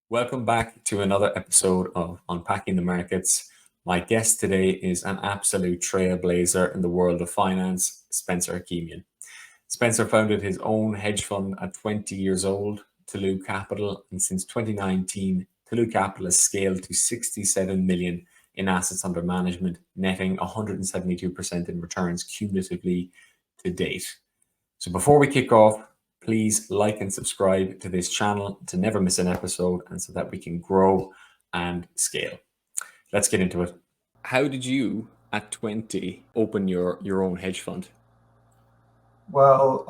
Welcome back to another episode of Unpacking the Markets. My guest today is an absolute trailblazer in the world of finance, Spencer Hakimian. Spencer founded his own hedge fund at 20 years old, Tolou Capital, and since 2019, Tolou Capital has scaled to 67 million in assets under management, netting 172% in returns cumulatively to date. So before we kick off, please like and subscribe to this channel to never miss an episode and so that we can grow and scale. Let's get into it. How did you, at 20, open your own hedge fund? Well,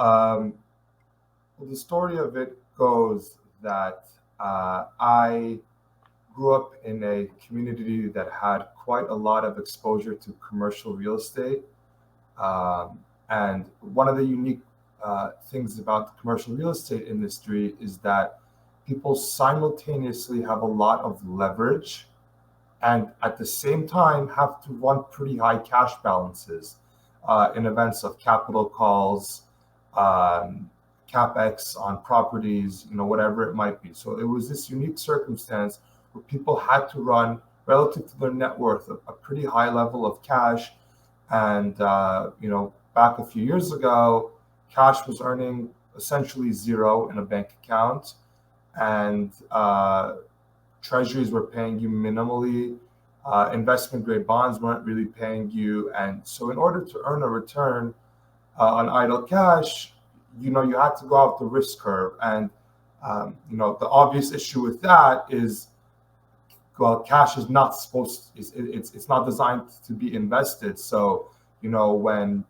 the story of it goes that I grew up in a community that had quite a lot of exposure to commercial real estate. And one of the unique things about the commercial real estate industry is that people simultaneously have a lot of leverage and at the same time have to run pretty high cash balances in events of capital calls, um, capex on properties, whatever it might be. So it was this unique circumstance where people had to run relative to their net worth a pretty high level of cash. And back a few years ago, cash was earning essentially zero in a bank account, and treasuries were paying you minimally. Investment grade bonds weren't really paying you. And so, in order to earn a return on idle cash, you had to go out the risk curve. And, the obvious issue with that is, well, cash is not supposed, it's not designed to be invested. So, when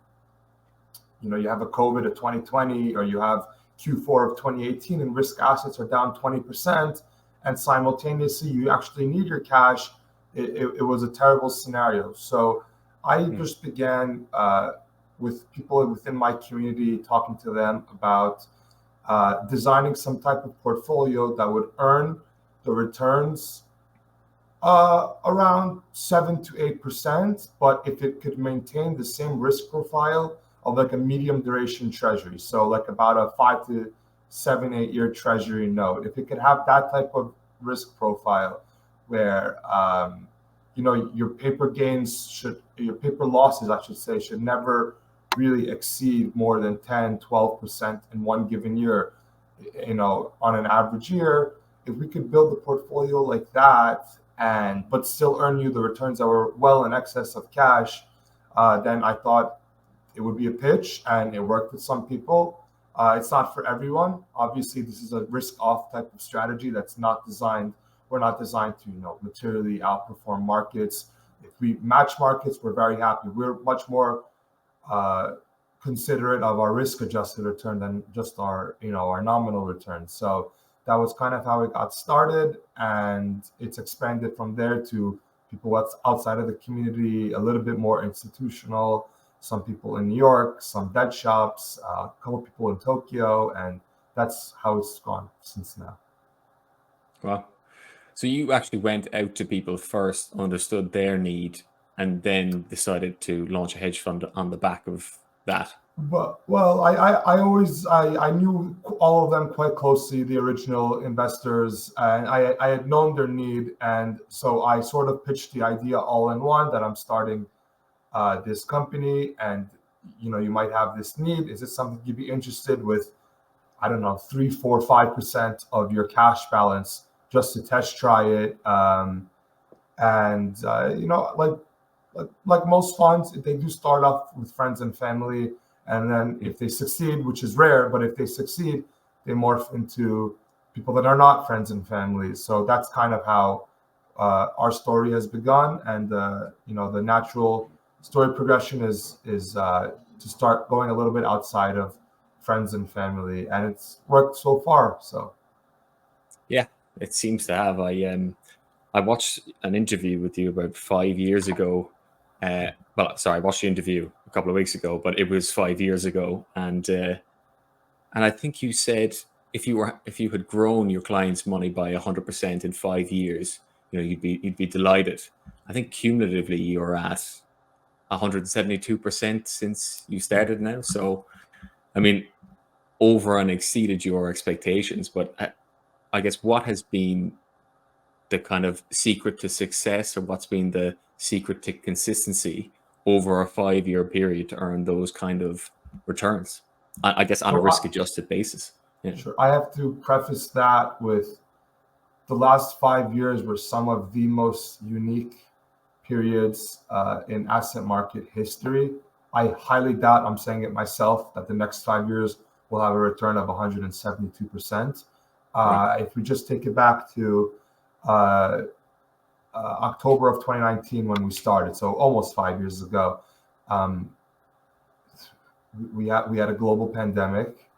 you have a COVID of 2020, or you have Q4 of 2018, and risk assets are down 20%, and simultaneously you actually need your cash. It was a terrible scenario. So I just began with people within my community, talking to them about designing some type of portfolio that would earn the returns around 7 to 8%, but if it could maintain the same risk profile of like a medium duration treasury, so like about a 5 to 7, 8 year treasury note, if it could have that type of risk profile where your paper losses, I should say, should never really exceed more than 10, 12% in one given year, on an average year. If we could build a portfolio like that, and but still earn you the returns that were well in excess of cash, then I thought it would be a pitch, and it worked with some people. It's not for everyone. Obviously, this is a risk-off type of strategy that's not designed. We're not designed to, materially outperform markets. If we match markets, we're very happy. We're much more uh, considerate of our risk-adjusted return than just our nominal return. So that was kind of how it got started, and it's expanded from there to people that's outside of the community, a little bit more institutional. Some people in New York, some dead shops, a couple people in Tokyo, and that's how it's gone since now. Well, so you actually went out to people first, understood their need, and then decided to launch a hedge fund on the back of that. But well, I knew all of them quite closely, the original investors, and I had known their need, and so I sort of pitched the idea all in one, that I'm starting this company, and you might have this need. Is it something you'd be interested with? I don't know, 3, 4, 5% of your cash balance just to test try it. And like most funds, they do start off with friends and family, and then if they succeed, which is rare, but if they succeed, they morph into people that are not friends and family. So that's kind of how our story has begun, and the natural story progression is to start going a little bit outside of friends and family, and it's worked so far. So Yeah, it seems to have. I watched an interview with you about 5 years ago. Well, sorry, I watched the interview a couple of weeks ago, but it was 5 years ago, and I think you said if you had grown your clients' money by 100% in 5 years, you'd be delighted. I think cumulatively you're at 172% since you started now. So, I mean, over and exceeded your expectations. But I guess what has been the kind of secret to success, or what's been the secret to consistency over a 5-year period to earn those kind of returns? I guess on a So risk adjusted basis. Yeah. sure, I have to preface that with the last 5 years were some of the most unique periods in asset market history. I highly doubt, I'm saying it myself, that the next 5 years will have a return of 172%. Right. If we just take it back to uh, October of 2019 when we started, so almost 5 years ago, um, we had a global pandemic.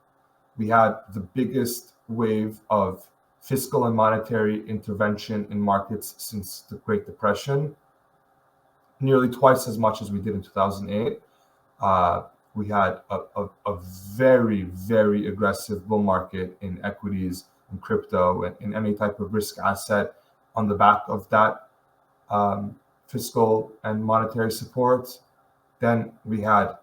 We had the biggest wave of fiscal and monetary intervention in markets since the Great Depression, nearly twice as much as we did in 2008. We had a very, very aggressive bull market in equities and crypto and in any type of risk asset on the back of that fiscal and monetary support. Then we had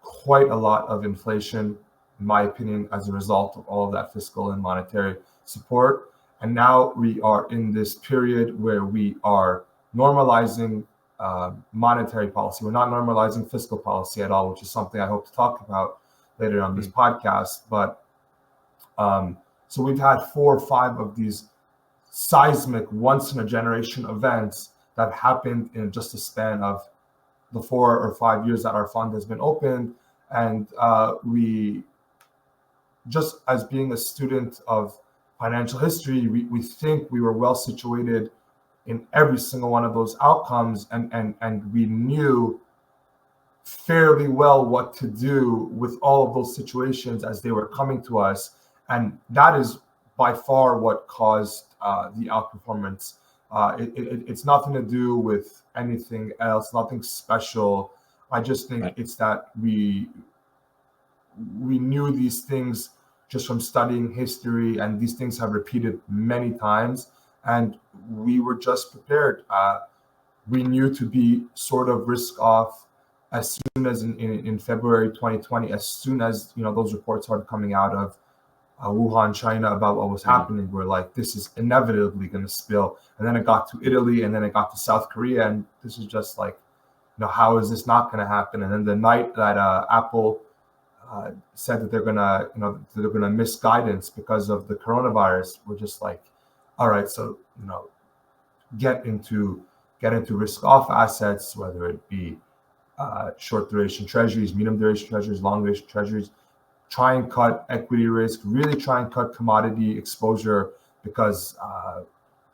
quite a lot of inflation, in my opinion, as a result of all of that fiscal and monetary support. And now we are in this period where we are normalizing monetary policy. We're not normalizing fiscal policy at all, which is something I hope to talk about later on this podcast. But so we've had 4 or 5 of these seismic, once in a generation events that happened in just a span of the 4 or 5 years that our fund has been open. And we, just as being a student of financial history, we think we were well situated in every single one of those outcomes, and we knew fairly well what to do with all of those situations as they were coming to us. And that is by far what caused the outperformance. It's nothing to do with anything else, nothing special. I just think it's that we knew these things just from studying history, and these things have repeated many times, and we were just prepared. We knew to be sort of risk off as soon as in February 2020, as soon as those reports started coming out of Wuhan, China, about what was happening. We're like, this is inevitably going to spill. And then it got to Italy, and then it got to South Korea, and this is just like, how is this not going to happen? And then the night that Apple said that they're gonna miss guidance because of the coronavirus, we're just like, all right, so get into risk off assets, whether it be short duration treasuries, medium duration treasuries, long duration treasuries. Try and cut equity risk, really try and cut commodity exposure, because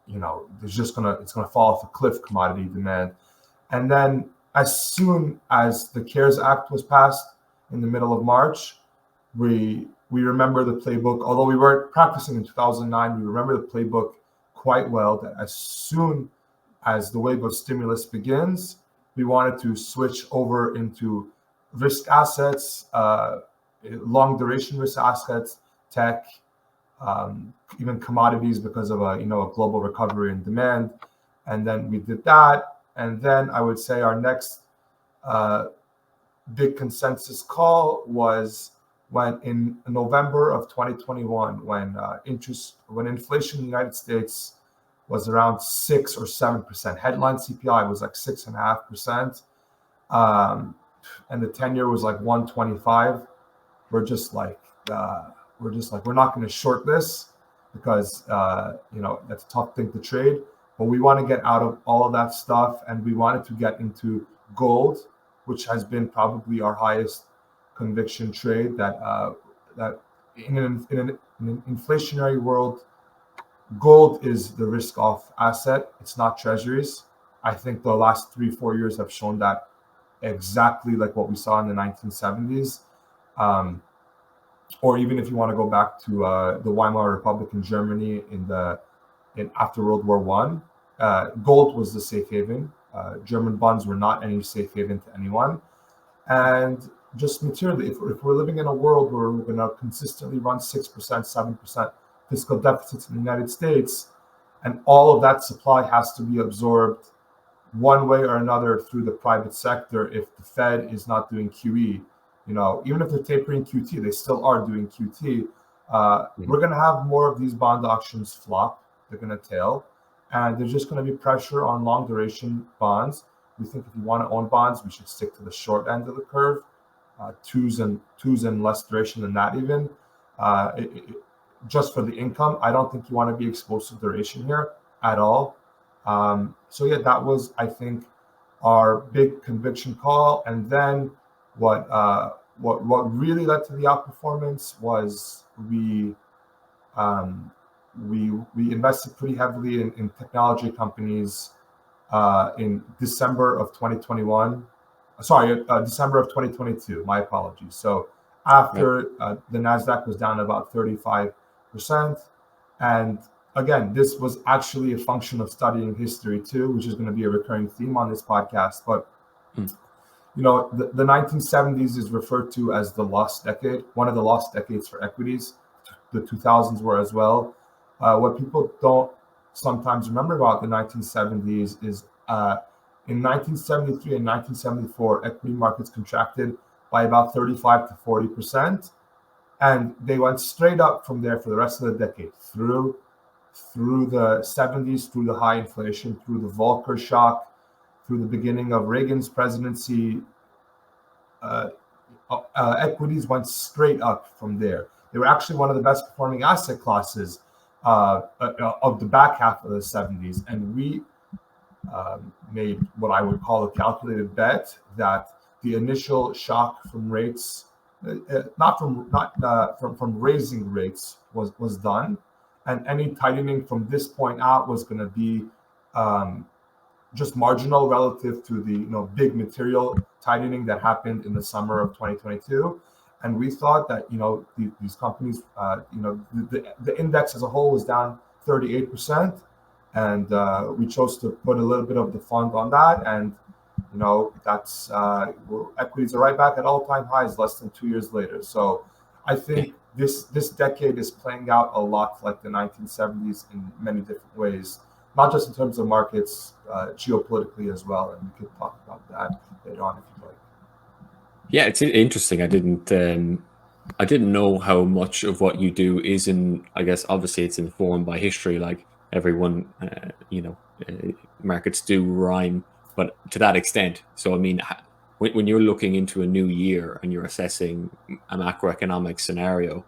it's gonna fall off a cliff, commodity demand. And then as soon as the CARES Act was passed in the middle of March, we remember the playbook. Although we weren't practicing in 2009, we remember the playbook quite well, that as soon as the wave of stimulus begins, we wanted to switch over into risk assets, long duration risk assets, tech, even commodities, because of a global recovery in demand. And then we did that. And then I would say our next big consensus call was when in November of 2021, when inflation in the United States was around 6 or 7%. Headline CPI was like 6.5%, and the 10-year was like 125. We're just like, we're not going to short this, because that's a tough thing to trade. But we want to get out of all of that stuff, and we wanted to get into gold, which has been probably our highest conviction trade. That in an inflationary world, gold is the risk-off asset. It's not treasuries. I think the last 3-4 years have shown that exactly like what we saw in the 1970s. Or even if you want to go back to the Weimar Republic in Germany after World War I, gold was the safe haven. German bonds were not any safe haven to anyone. And just materially, if we're living in a world where we're going to consistently run 6%, 7% fiscal deficits in the United States, and all of that supply has to be absorbed one way or another through the private sector, if the Fed is not doing QE, even if they're tapering QT, they still are doing QT. We're going to have more of these bond auctions flop. They're going to tail. and there's just going to be pressure on long duration bonds. We think if you want to own bonds, we should stick to the short end of the curve, twos and less duration than that even. Just for the income, I don't think you want to be exposed to duration here at all. So yeah, that was, I think, our big conviction call. And then what really led to the outperformance was we invested pretty heavily in technology companies in December of 2021. Sorry, December of 2022. My apologies. So after the Nasdaq was down about 35%, and again, this was actually a function of studying history too, which is going to be a recurring theme on this podcast. But you know, the 1970s is referred to as the lost decade, one of the lost decades for equities. The 2000s were as well. What people don't sometimes remember about the 1970s is in 1973 and 1974, equity markets contracted by about 35 to 40%. And they went straight up from there for the rest of the decade, through the 70s, through the high inflation, through the Volcker shock, through the beginning of Reagan's presidency. Equities went straight up from there. They were actually one of the best performing asset classes of the back half of the 70s. And we made what I would call a calculated bet that the initial shock from rates, not from raising rates, was done, and any tightening from this point out was going to be just marginal relative to the big material tightening that happened in the summer of 2022. And we thought that these companies, the index as a whole was down 38%, and we chose to put a little bit of the fund on that, and that's equities are right back at all-time highs less than 2 years later. So I think this decade is playing out a lot like the 1970s in many different ways, not just in terms of markets, geopolitically as well. And we could talk about that later on if you'd like. Yeah, it's interesting. I didn't know how much of what you do is I guess obviously it's informed by history, like everyone, markets do rhyme, but to that extent. So I mean, when you're looking into a new year and you're assessing a macroeconomic scenario,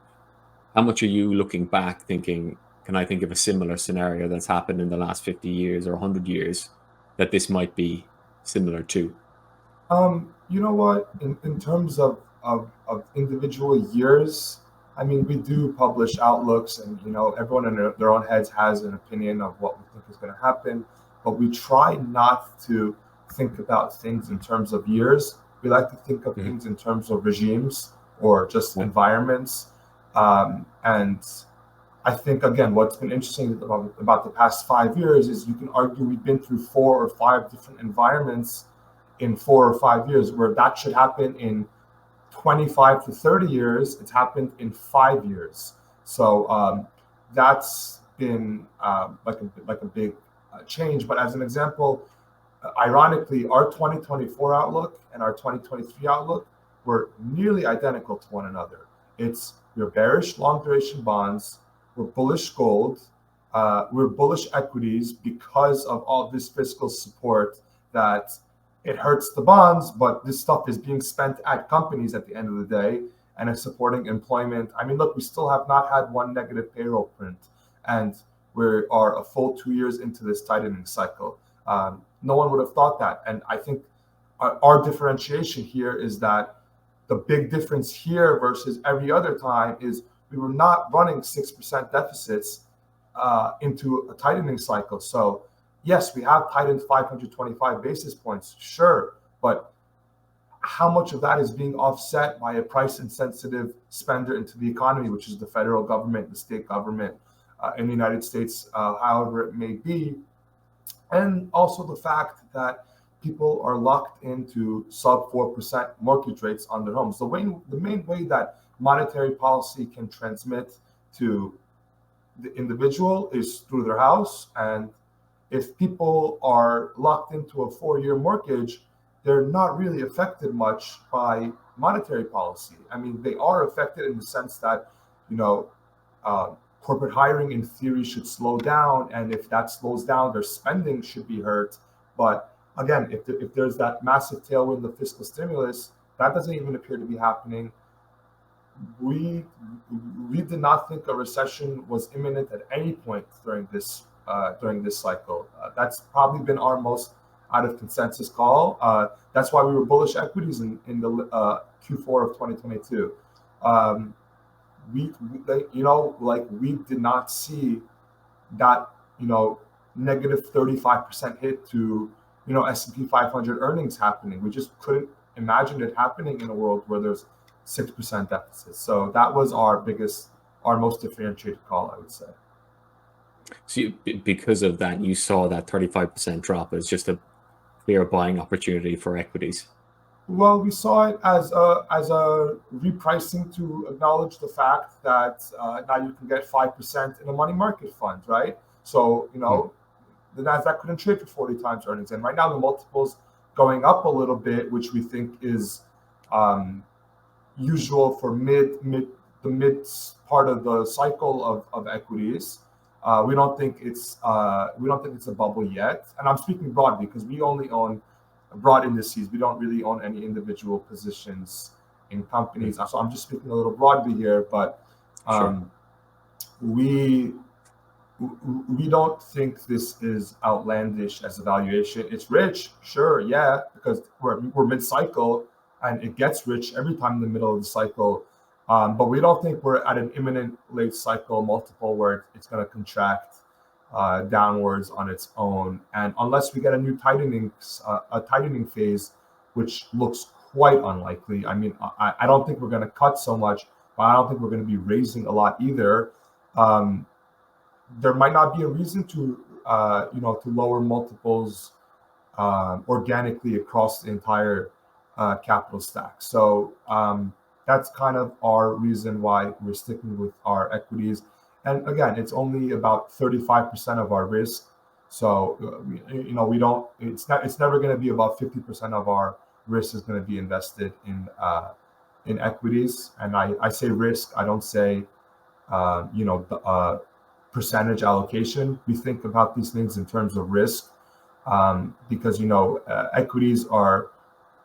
how much are you looking back thinking, can I think of a similar scenario that's happened in the last 50 years or 100 years that this might be similar to? You know what? In terms of individual years, I mean, we do publish outlooks, and everyone in their own heads has an opinion of what we think is going to happen. But we try not to think about things in terms of years. We like to think of things in terms of regimes or just environments. And I think, again, what's been interesting about the past 5 years is you can argue we've been through 4 or 5 different environments in 4 or 5 years, where that should happen in 25 to 30 years. It's happened in 5 years. So that's been like a big change. But as an example, ironically, our 2024 outlook and our 2023 outlook were nearly identical to one another. We're bearish long duration bonds, we're bullish gold, we're bullish equities because of all this fiscal support that it hurts the bonds, but this stuff is being spent at companies at the end of the day, and it's supporting employment. I mean, look, we still have not had one negative payroll print, and we are a full 2 years into this tightening cycle. No one would have thought that. And I think our differentiation here is that the big difference here versus every other time is we were not running 6% deficits into a tightening cycle. So yes, we have tightened 525 basis points, sure, but how much of that is being offset by a price-insensitive spender into the economy, which is the federal government, the state government in the United States, however it may be, and also the fact that people are locked into sub 4% mortgage rates on their homes. The main way that monetary policy can transmit to the individual is through their house, and if people are locked into a 4-year mortgage, they're not really affected much by monetary policy. I mean, they are affected in the sense that, corporate hiring in theory should slow down, and if that slows down, their spending should be hurt. But again, if there's that massive tailwind of fiscal stimulus, that doesn't even appear to be happening. We we did not think a recession was imminent at any point during this cycle. That's probably been our most out of consensus call. That's why we were bullish equities in the Q4 of 2022. Um, we did not see that negative 35% hit to S&P 500 earnings happening. We just couldn't imagine it happening in a world where there's 6% deficit. So that was our most differentiated call, I would say. So because of that, you saw that 35% drop as just a clear buying opportunity for equities. Well, we saw it as a repricing to acknowledge the fact that now you can get 5% in a money market fund, right? So the Nasdaq couldn't trade for 40 times earnings, and right now the multiples going up a little bit, which we think is usual for the mid part of the cycle of equities. We don't think it's a bubble yet, and I'm speaking broadly because we only own broad indices. We don't really own any individual positions in companies. So I'm just speaking a little broadly here, but we don't think this is outlandish as a valuation. It's rich, sure, yeah, because we're mid-cycle and it gets rich every time in the middle of the cycle. But we don't think we're at an imminent late cycle multiple where it's going to contract downwards on its own. And unless we get a new tightening phase, which looks quite unlikely. I mean, I don't think we're going to cut so much, but I don't think we're going to be raising a lot either. There might not be a reason to lower multiples organically across the entire capital stack. So that's kind of our reason why we're sticking with our equities. And again, it's only about 35% of our risk. So we don't. It's never going to be about 50% of our risk is going to be invested in equities. And I say risk. I don't say percentage allocation. We think about these things in terms of risk because equities are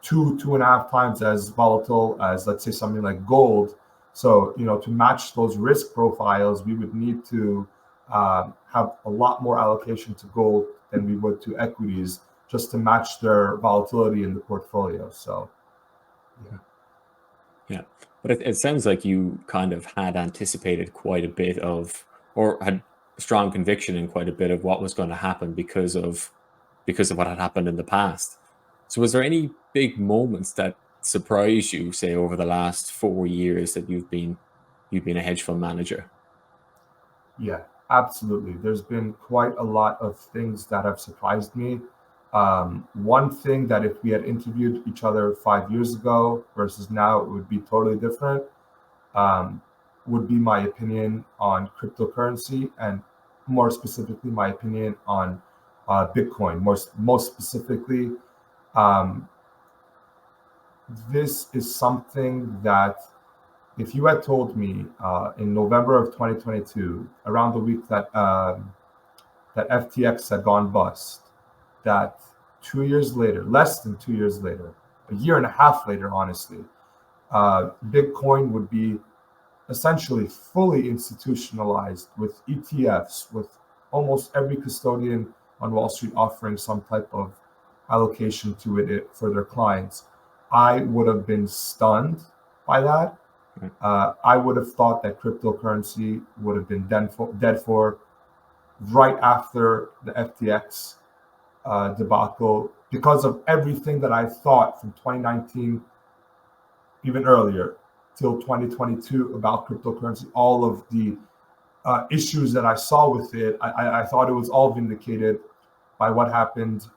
2.5 times as volatile as, let's say, something like gold. So to match those risk profiles, we would need to have a lot more allocation to gold than we would to equities just to match their volatility in the portfolio. So yeah. But it sounds like you kind of had anticipated quite a bit of, or had strong conviction in quite a bit of what was going to happen because of what had happened in the past. So was there any big moments that surprised you, say, over the last 4 years that you've been a hedge fund manager? Yeah, absolutely. There's been quite a lot of things that have surprised me. One thing that if we had interviewed each other 5 years ago versus now, it would be totally different, would be my opinion on cryptocurrency, and more specifically, my opinion on Bitcoin. Most specifically, this is something that if you had told me in November of 2022, around the week that FTX had gone bust, that 2 years later, less than 2 years later, a year and a half later, honestly, Bitcoin would be essentially fully institutionalized with ETFs, with almost every custodian on Wall Street offering some type of allocation to it for their clients, I would have been stunned by that. I would have thought that cryptocurrency would have been dead for right after the FTX debacle, because of everything that I thought from 2019, even earlier, till 2022 about cryptocurrency. All of the issues that I saw with it, I thought it was all vindicated by what happened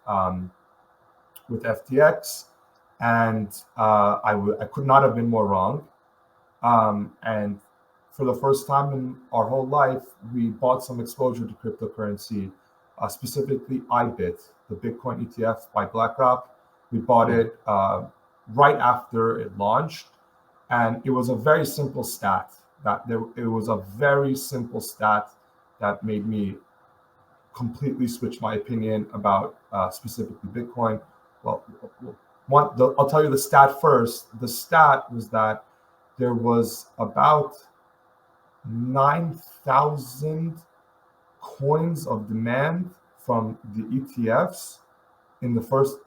with FTX, and I could not have been more wrong. And for the first time in our whole life, we bought some exposure to cryptocurrency, specifically IBIT, the Bitcoin ETF by BlackRock. We bought it right after it launched, and it was a very simple stat it was a very simple stat that made me completely switch my opinion about specifically Bitcoin. Well, I'll tell you the stat first. The stat was that there was about 9,000 coins of demand from the ETFs in the first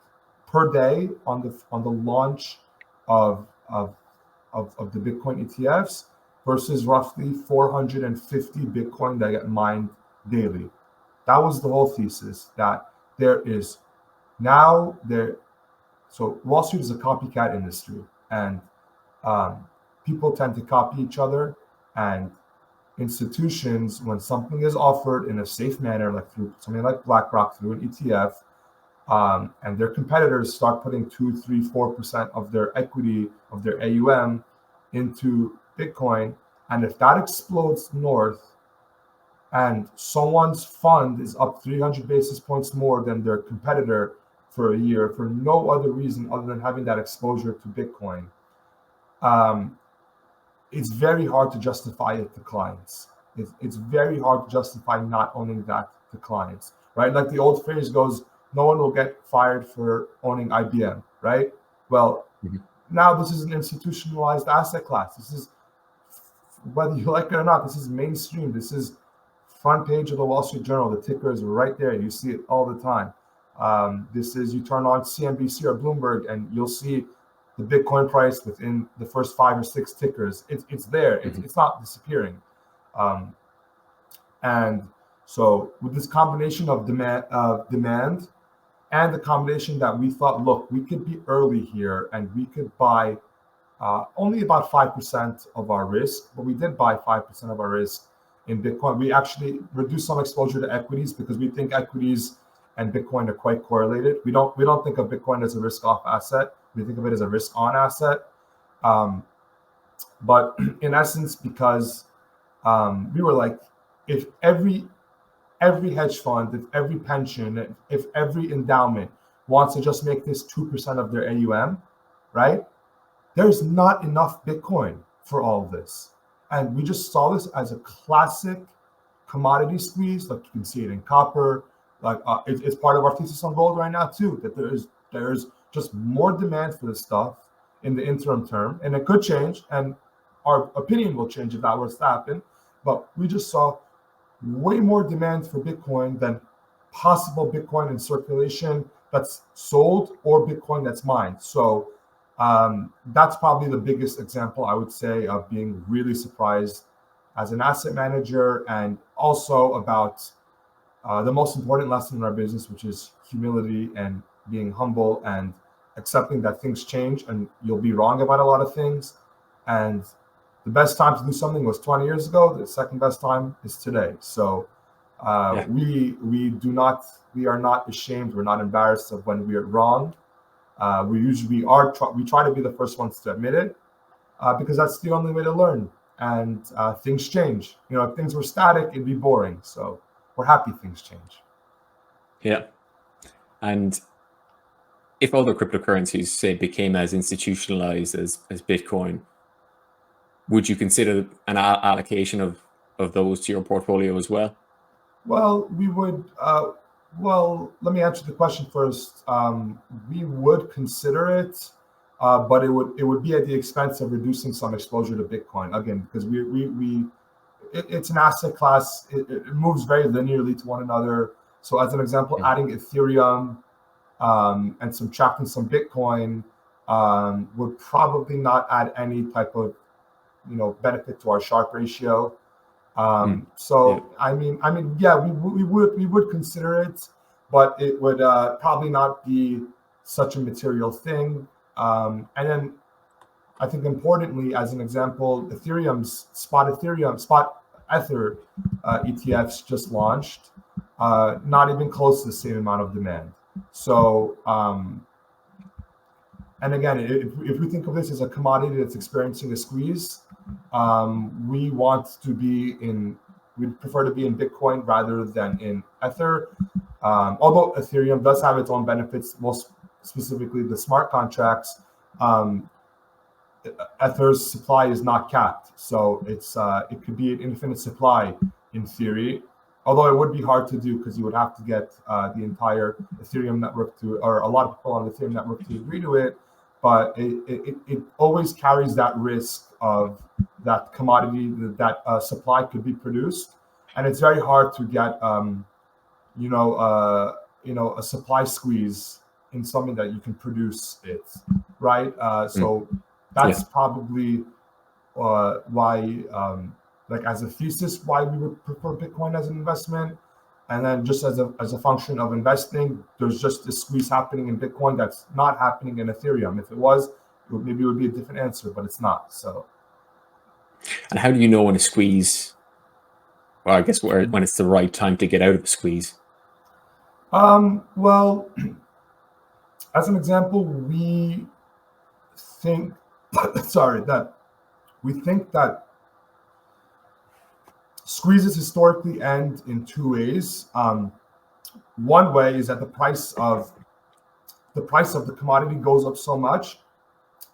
per day on the launch of the Bitcoin ETFs versus roughly 450 Bitcoin that get mined daily. That was the whole thesis, that there is now there. So Wall Street is a copycat industry, and people tend to copy each other. And institutions, when something is offered in a safe manner, like through something like BlackRock, through an ETF, and their competitors start putting 2, 3, 4% of their equity, of their AUM into Bitcoin, and if that explodes north and someone's fund is up 300 basis points more than their competitor for a year for no other reason other than having that exposure to Bitcoin, it's very hard to justify it to clients. It's very hard to justify not owning that to clients, right? Like the old phrase goes, no one will get fired for owning IBM, right? Well, now this is an institutionalized asset class. This is, whether you like it or not, this is mainstream. This is front page of the Wall Street Journal. The ticker is right there. You see it all the time. This is, you turn on CNBC or Bloomberg and you'll see the Bitcoin price within the first 5 or 6 tickers. It's there. It's not disappearing. And so with this combination of demand and the combination that we thought, look, we could be early here and we could buy only about 5% of our risk, but we did buy 5% of our risk in Bitcoin. We actually reduced some exposure to equities because we think equities and Bitcoin are quite correlated. We don't think of Bitcoin as a risk-off asset. We think of it as a risk-on asset. But in essence, because we were like, if every hedge fund, if every pension, if every endowment wants to just make this 2% of their AUM, right? There's not enough Bitcoin for all of this. And we just saw this as a classic commodity squeeze. Like you can see it in copper. Like it's part of our thesis on gold right now too, that there's just more demand for this stuff in the interim term. And it could change, and our opinion will change if that was to happen. But we just saw way more demand for Bitcoin than possible Bitcoin in circulation that's sold or Bitcoin that's mined. So that's probably the biggest example, I would say, of being really surprised as an asset manager, and also about the most important lesson in our business, which is humility and being humble and accepting that things change and you'll be wrong about a lot of things. And the best time to do something was 20 years ago. The second best time is today. So we are not ashamed. We're not embarrassed of when we are wrong. We try to be the first ones to admit it, because that's the only way to learn. And things change. You know, if things were static, it'd be boring. So we're happy things change. Yeah. And if other cryptocurrencies, say, became as institutionalized as Bitcoin, would you consider an allocation of those to your portfolio as well? Well, we would. Well, let me answer the question first. We would consider it, but it would be at the expense of reducing some exposure to Bitcoin, again, because it's an asset class. It moves very linearly to one another. So, as an example, adding Ethereum and subtracting some Bitcoin would probably not add any type of benefit to our Sharpe ratio. So I mean, yeah, we would consider it, but it would probably not be such a material thing. And then I think importantly, as an example, Ethereum's spot Ether ETFs just launched, not even close to the same amount of demand. So and again, if we think of this as a commodity that's experiencing a squeeze, we want to be we'd prefer to be in Bitcoin rather than in Ether. Although Ethereum does have its own benefits, most specifically the smart contracts. Ether's supply is not capped, so it could be an infinite supply in theory. Although it would be hard to do because you would have to get the entire Ethereum network to, or a lot of people on the Ethereum network to agree to it. But it always carries that risk of that commodity, that supply could be produced, and it's very hard to get a supply squeeze in something that you can produce it, right? So that's probably why, like as a thesis, why we would prefer Bitcoin as an investment. And then just as a function of investing, there's just this squeeze happening in Bitcoin that's not happening in Ethereum. If it was, maybe it would be a different answer, but it's not. So. And how do you know when a squeeze, well, I guess when it's the right time to get out of a squeeze? Well, as an example, we think, we think that squeezes historically end in two ways. One way is that the price of the commodity goes up so much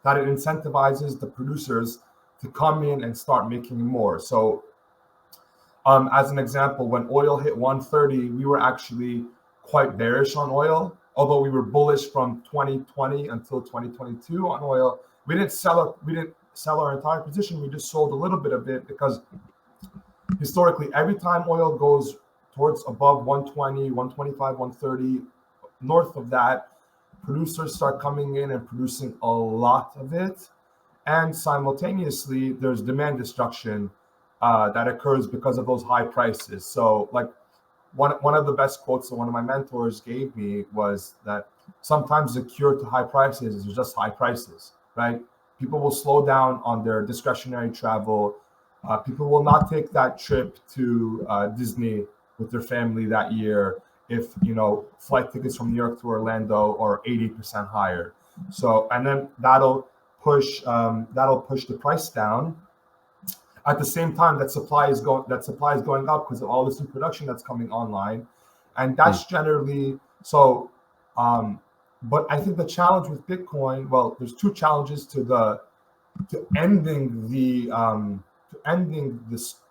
that it incentivizes the producers to come in and start making more. So, as an example, when oil hit 130, we were actually quite bearish on oil, although we were bullish from 2020 until 2022 on oil. We didn't sell our entire position. We just sold a little bit of it because historically, every time oil goes towards above 120, 125, 130, north of that, producers start coming in and producing a lot of it. And simultaneously, there's demand destruction that occurs because of those high prices. So like one of the best quotes that one of my mentors gave me was that sometimes the cure to high prices is just high prices, right? People will slow down on their discretionary travel. People will not take that trip to Disney with their family that year if flight tickets from New York to Orlando are 80% higher. So, and then that'll push the price down. At the same time, that supply is going up because of all this new production that's coming online, and that's generally so. But I think the challenge with Bitcoin, well, there's two challenges to ending the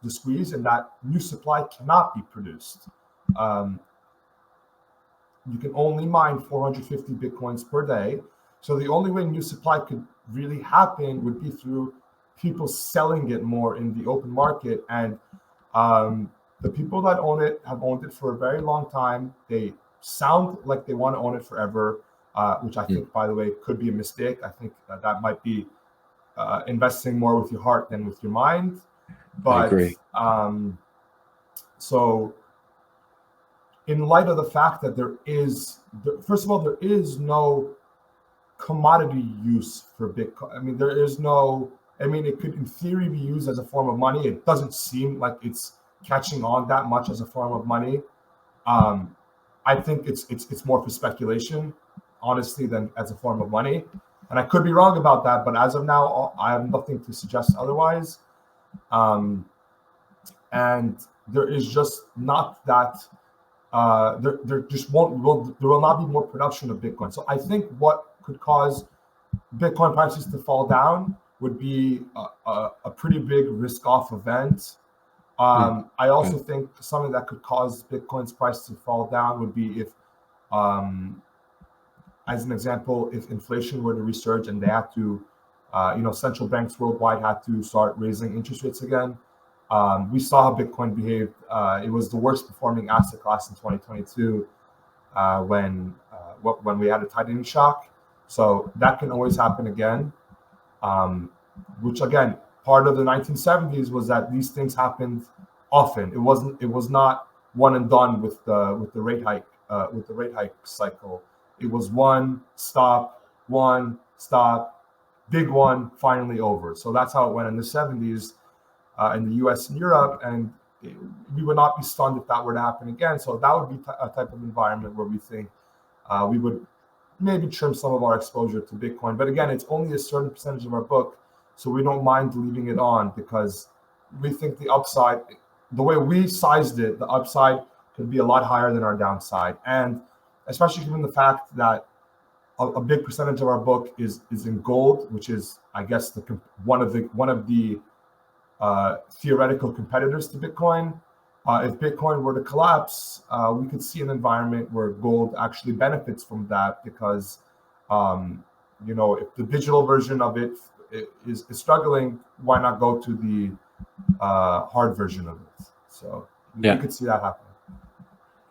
squeeze, and that new supply cannot be produced. You can only mine 450 Bitcoins per day. So the only way new supply could really happen would be through people selling it more in the open market. And the people that own it have owned it for a very long time. They sound like they want to own it forever, which I think, by the way, could be a mistake. I think that might be investing more with your heart than with your mind. But I agree. So in light of the fact that first of all, there is no commodity use for Bitcoin. I mean, it could in theory be used as a form of money. It doesn't seem like it's catching on that much as a form of money. I think it's more for speculation, honestly, than as a form of money. And I could be wrong about that, but as of now, I have nothing to suggest otherwise. And there is just not that. There will not be more production of Bitcoin. So I think what could cause Bitcoin prices to fall down would be a pretty big risk-off event. I also think something that could cause Bitcoin's price to fall down would be if, as an example, if inflation were to resurge and they had to, central banks worldwide had to start raising interest rates again. We saw how Bitcoin behaved. It was the worst performing asset class in 2022 when we had a tightening shock. So that can always happen again. Which again, part of the 1970s was that these things happened often. It was not one and done with the rate hike cycle. It was one stop, big one, finally over. So that's how it went in the 70s. In the US and Europe, and we would not be stunned if that were to happen again. So that would be a type of environment where we think we would maybe trim some of our exposure to Bitcoin. But again, it's only a certain percentage of our book, so we don't mind leaving it on because we think the upside, the way we sized it, the upside could be a lot higher than our downside. And especially given the fact that a big percentage of our book is in gold, which is, I guess, one of the theoretical competitors to Bitcoin. If Bitcoin were to collapse, we could see an environment where gold actually benefits from that, because if the digital version of it is struggling, why not go to the hard version of it? So we could see that happen.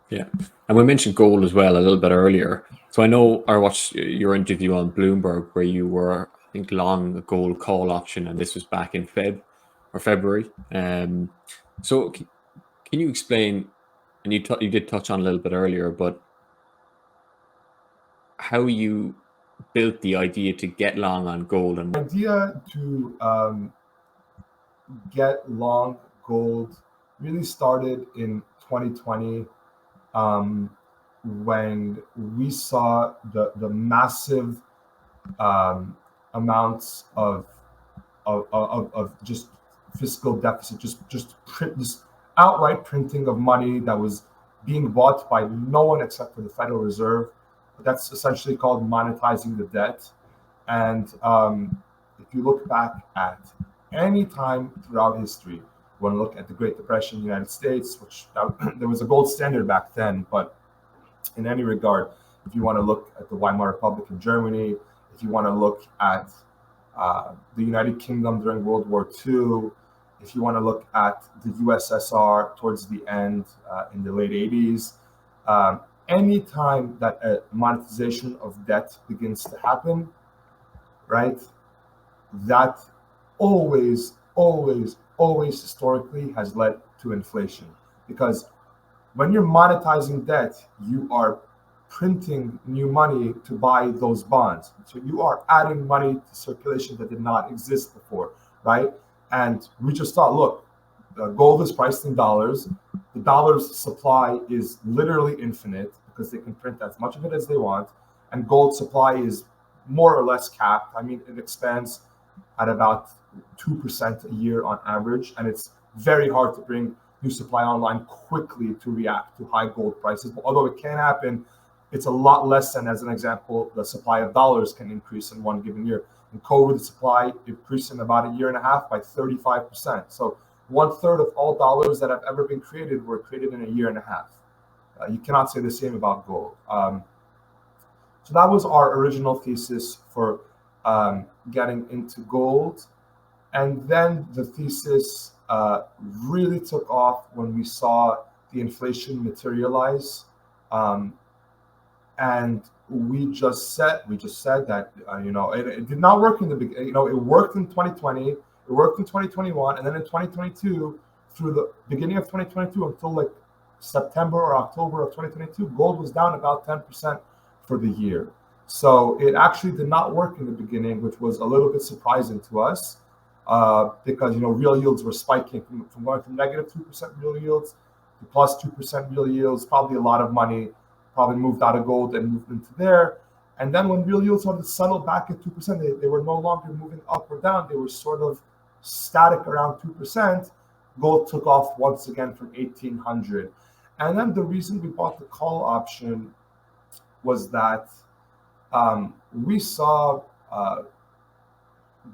Yeah, and we mentioned gold as well a little bit earlier. So I know I watched your interview on Bloomberg where you were, I think, long a gold call option, and this was back in February. So can you explain? And you did touch on a little bit earlier, but how you built the idea to get long on gold and The idea to get long gold really started in 2020. When we saw the massive amounts of just fiscal deficit, just outright printing of money that was being bought by no one except for the Federal Reserve. That's essentially called monetizing the debt. And if you look back at any time throughout history, you want to look at the Great Depression in the United States, which there was a gold standard back then, but in any regard, if you want to look at the Weimar Republic in Germany, if you want to look at the United Kingdom during World War II, if you want to look at the USSR towards the end in the late 80s, any time that a monetization of debt begins to happen, right, that always historically has led to inflation. Because when you're monetizing debt, you are printing new money to buy those bonds. So you are adding money to circulation that did not exist before, right? And we just thought, look, gold is priced in dollars. The dollar's supply is literally infinite because they can print as much of it as they want. And gold supply is more or less capped. I mean, it expands at about 2% a year on average. And it's very hard to bring new supply online quickly to react to high gold prices. But although it can happen, it's a lot less than, as an example, the supply of dollars can increase in one given year. In COVID, the supply increased in about a year and a half by 35%. So 1/3 of all dollars that have ever been created were created in a year and a half. You cannot say the same about gold. So that was our original thesis for getting into gold. And then the thesis really took off when we saw the inflation materialize. And we just said that it did not work in the beginning. It worked in 2020, it worked in 2021, and then in 2022, through the beginning of 2022 until like September or October of 2022, gold was down about 10% for the year. So it actually did not work in the beginning, which was a little bit surprising to us, because real yields were spiking from going from -2% real yields to +2% real yields. Probably a lot of money probably moved out of gold and moved into there. And then when real yields started to settle back at 2%, they were no longer moving up or down. They were sort of static around 2%. Gold took off once again from 1,800. And then the reason we bought the call option was that we saw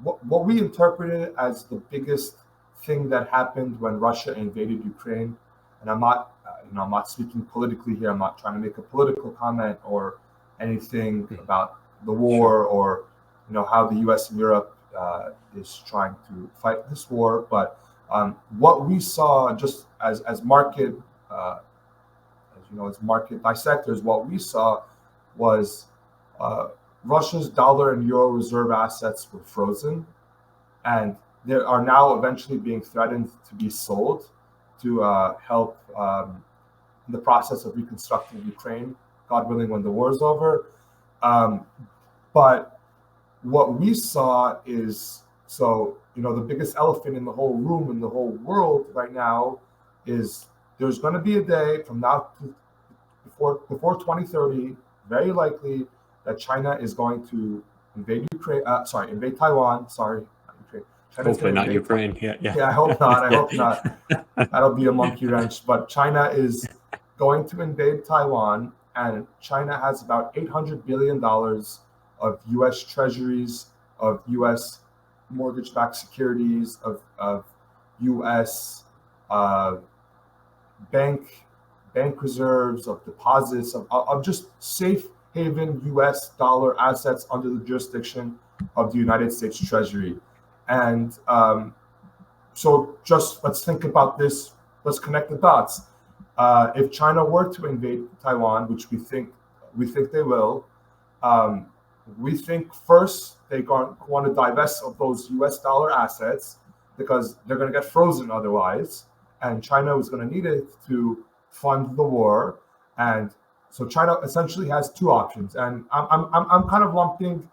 what we interpreted as the biggest thing that happened when Russia invaded Ukraine. And I'm not speaking politically here. I'm not trying to make a political comment or anything about the war or how the U.S. and Europe is trying to fight this war. But what we saw, just as market as market dissectors, what we saw was Russia's dollar and euro reserve assets were frozen, and they are now eventually being threatened to be sold to help in the process of reconstructing Ukraine, God willing, when the war is over. But what we saw is, the biggest elephant in the whole room, in the whole world right now, is there's going to be a day from now to before 2030, very likely, that China is going to invade Taiwan. Sorry, not Ukraine. Hopefully not Ukraine. Yeah. I hope not. I hope not. That'll be a monkey wrench. But China is going to invade Taiwan, and China has about $800 billion of U.S. treasuries, of U.S. mortgage-backed securities, of U.S. Uh, bank reserves, of deposits, of just safe haven U.S. dollar assets under the jurisdiction of the United States Treasury. And so just let's think about this. Let's connect the dots. If China were to invade Taiwan, which we think they will, um, we think first they're going to want to divest of those U.S. dollar assets because they're going to get frozen otherwise, and China is going to need it to fund the war. And so China essentially has two options, and I'm kind of lumping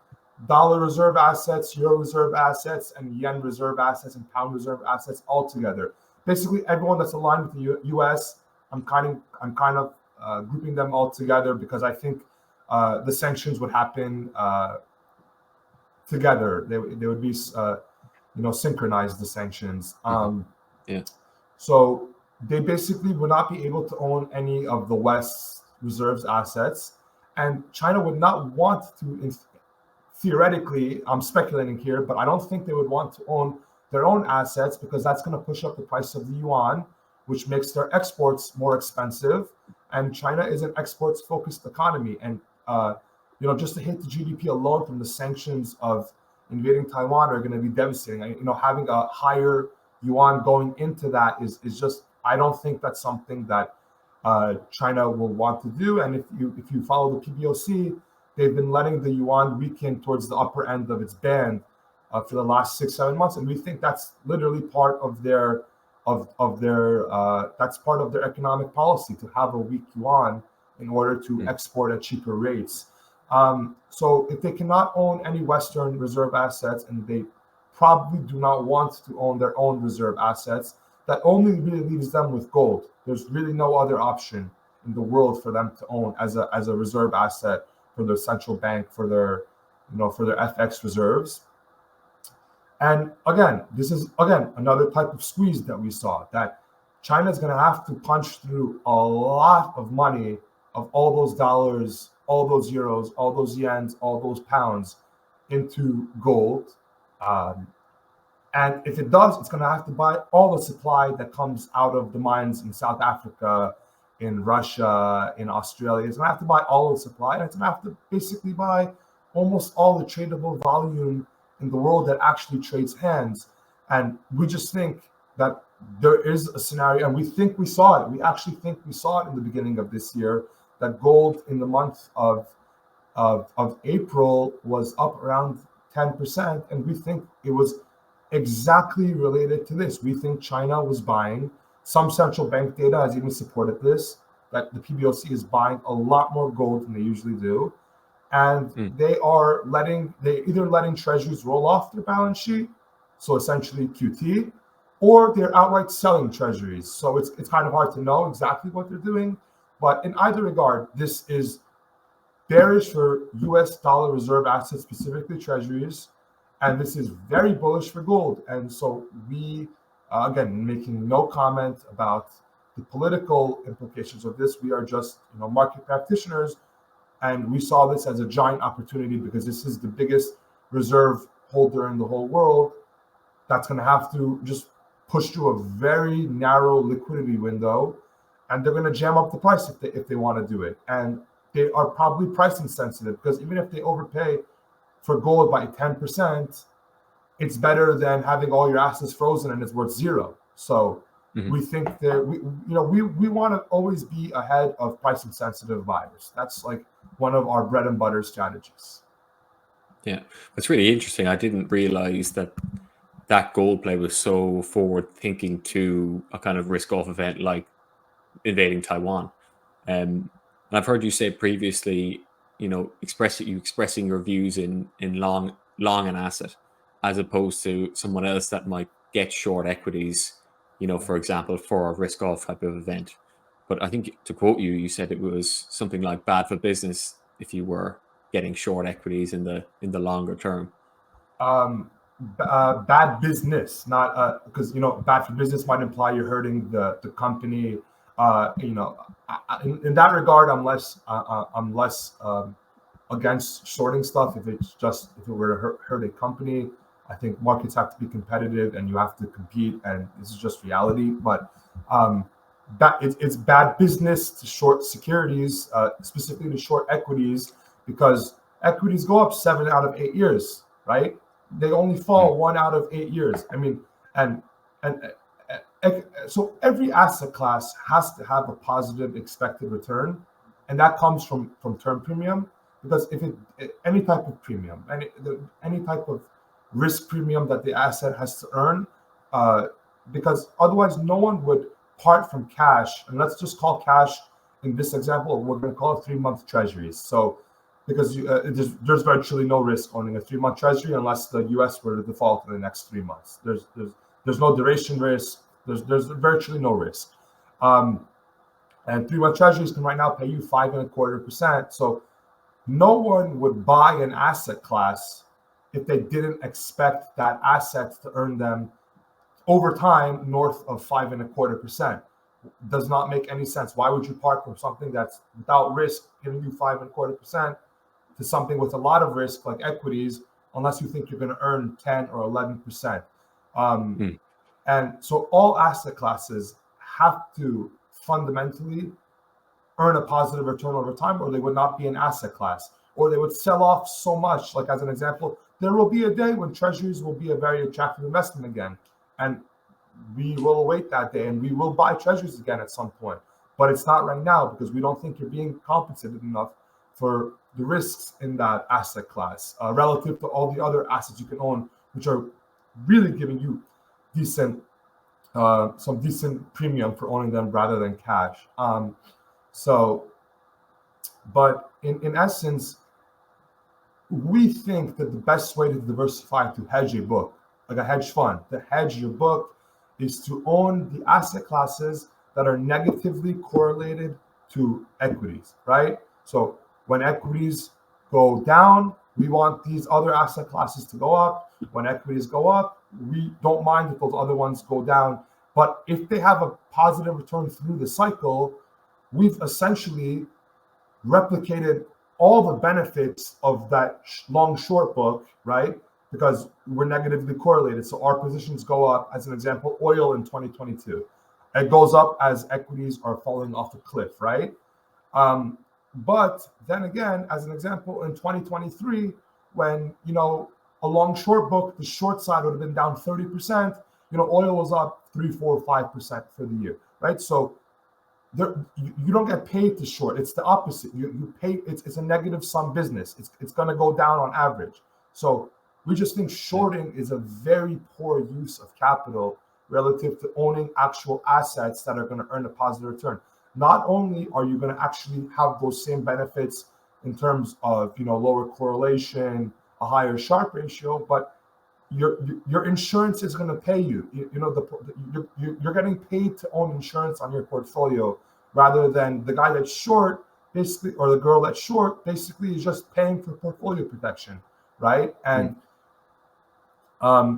dollar reserve assets, euro reserve assets, and yen reserve assets and pound reserve assets all together. Basically, everyone that's aligned with the U.S. I'm kind of grouping them all together because I think the sanctions would happen together. They would be synchronized, the sanctions. Yeah. So they basically would not be able to own any of the West's reserves assets, and China would not want to. Theoretically, I'm speculating here, but I don't think they would want to own their own assets because that's going to push up the price of the yuan, which makes their exports more expensive. And China is an exports-focused economy, and just to hit the GDP alone from the sanctions of invading Taiwan are going to be devastating. Having a higher yuan going into that is just, I don't think that's something that China will want to do. And if you follow the PBOC, they've been letting the yuan weaken towards the upper end of its band for the last 6-7 months, and we think that's literally part of their that's part of their economic policy, to have a weak yuan in order to export at cheaper rates. So if they cannot own any Western reserve assets, and they probably do not want to own their own reserve assets, that only really leaves them with gold. There's really no other option in the world for them to own as a reserve asset for their central bank, for their FX reserves. And again, this is another type of squeeze that we saw, that China is going to have to punch through a lot of money, of all those dollars, all those euros, all those yens, all those pounds into gold. And if it does, it's going to have to buy all the supply that comes out of the mines in South Africa, in Russia, in Australia. It's going to have to buy all the supply, and it's going to have to basically buy almost all the tradable volume in the world that actually trades hands. And we just think that there is a scenario, and we think we saw it. We actually think we saw it in the beginning of this year, that gold in the month of April was up around 10%, and we think it was exactly related to this. We think China was buying. Some central bank data has even supported this, that the PBOC is buying a lot more gold than they usually do. And they are either letting treasuries roll off their balance sheet, so essentially QT, or they're outright selling treasuries. So it's kind of hard to know exactly what they're doing. But in either regard, this is bearish for US dollar reserve assets, specifically treasuries, and this is very bullish for gold. And so we, again, making no comment about the political implications of this. We are just market practitioners, and we saw this as a giant opportunity because this is the biggest reserve holder in the whole world that's going to have to just push through a very narrow liquidity window, and they're going to jam up the price if they want to do it. And they are probably pricing sensitive, because even if they overpay for gold by 10%, it's better than having all your assets frozen and it's worth zero. So we think that we want to always be ahead of pricing sensitive buyers. That's like one of our bread and butter strategies. Yeah, it's really interesting. I didn't realize that gold play was so forward thinking to a kind of risk off event like invading Taiwan. And I've heard you say previously, expressing your views in long an asset, as opposed to someone else that might get short equities, for example, for a risk off type of event. But I think, to quote you, you said it was something like bad for business if you were getting short equities in the longer term. Bad business, not because bad for business might imply you're hurting the company. In that regard, I'm less against shorting stuff if it were to hurt a company. I think markets have to be competitive and you have to compete, and this is just reality. But that it's bad business to short securities, specifically to short equities, because equities go up 7 out of 8 years, right? They only fall 1 out of 8 years. I mean, and so every asset class has to have a positive expected return, and that comes from term premium. Because if any type of premium, any type of risk premium that the asset has to earn, because otherwise no one would part from cash. And let's just call cash, in this example, we're going to call it 3-month treasuries. So because there's virtually no risk owning a 3-month treasury unless the US were to default in the next 3 months. There's no duration risk. There's virtually no risk. And 3-month treasuries can right now pay you 5.25%. So no one would buy an asset class if they didn't expect that asset to earn them over time north of 5.25%. Does not make any sense. Why would you part from something that's without risk giving you 5.25% to something with a lot of risk like equities, unless you think you're going to earn 10 or 11%? And so all asset classes have to fundamentally earn a positive return over time, or they would not be an asset class, or they would sell off so much. Like, as an example, there will be a day when treasuries will be a very attractive investment again, and we will await that day, and we will buy treasuries again at some point. But it's not right now, because we don't think you're being compensated enough for the risks in that asset class relative to all the other assets you can own, which are really giving you some decent premium for owning them rather than cash. But in essence, we think that the best way to diversify, to hedge a book, like a hedge fund, to hedge your book, is to own the asset classes that are negatively correlated to equities, right? So when equities go down, we want these other asset classes to go up. When equities go up, we don't mind if those other ones go down. But if they have a positive return through the cycle, we've essentially replicated all the benefits of that long short book, right? Because we're negatively correlated. So our positions go up. As an example, oil in 2022. It goes up as equities are falling off a cliff, right? But then again, as an example, in 2023, when, a long short book, the short side would have been down 30%, oil was up 3, 4, 5% for the year, right? So you don't get paid to short. It's the opposite. You pay. It's a negative sum business. It's going to go down on average. So we just think shorting is a very poor use of capital relative to owning actual assets that are going to earn a positive return. Not only are you going to actually have those same benefits in terms of lower correlation, a higher Sharpe ratio, but your insurance is going to pay you. You're getting paid to own insurance on your portfolio, rather than the guy that's short, basically, or the girl that's short, basically is just paying for portfolio protection, right? And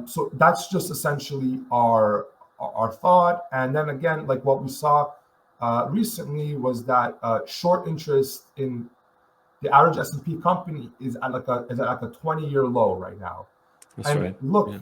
so that's just essentially our thought. And then again, like what we saw recently was that short interest in the average S&P company is at like a 20-year low right now. That's and right. Look,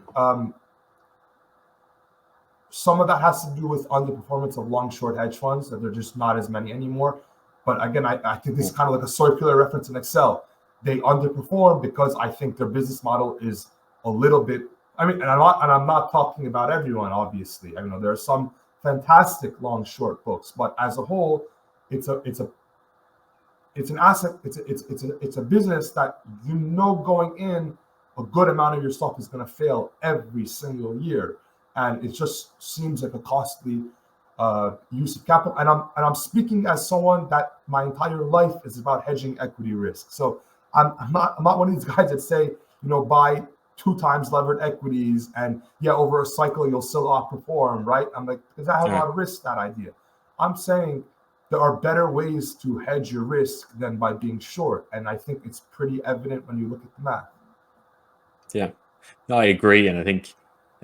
some of that has to do with underperformance of long short hedge funds, that they're just not as many anymore. But again, I think this is kind of like a circular reference in Excel. They underperform because I think their business model is a little bit. I mean, and I'm not talking about everyone, obviously. I mean, there are some fantastic long short books, but as a whole, it's an asset. It's a business that going in, a good amount of your stuff is going to fail every single year, and it just seems like a costly use of capital. And I'm speaking as someone that my entire life is about hedging equity risk. So I'm not one of these guys that say buy 2 times levered equities and over a cycle you'll still outperform, right? I'm like, because I have a lot of risk, that idea. I'm saying there are better ways to hedge your risk than by being short, and I think it's pretty evident when you look at the math. Yeah, no, I agree, and I think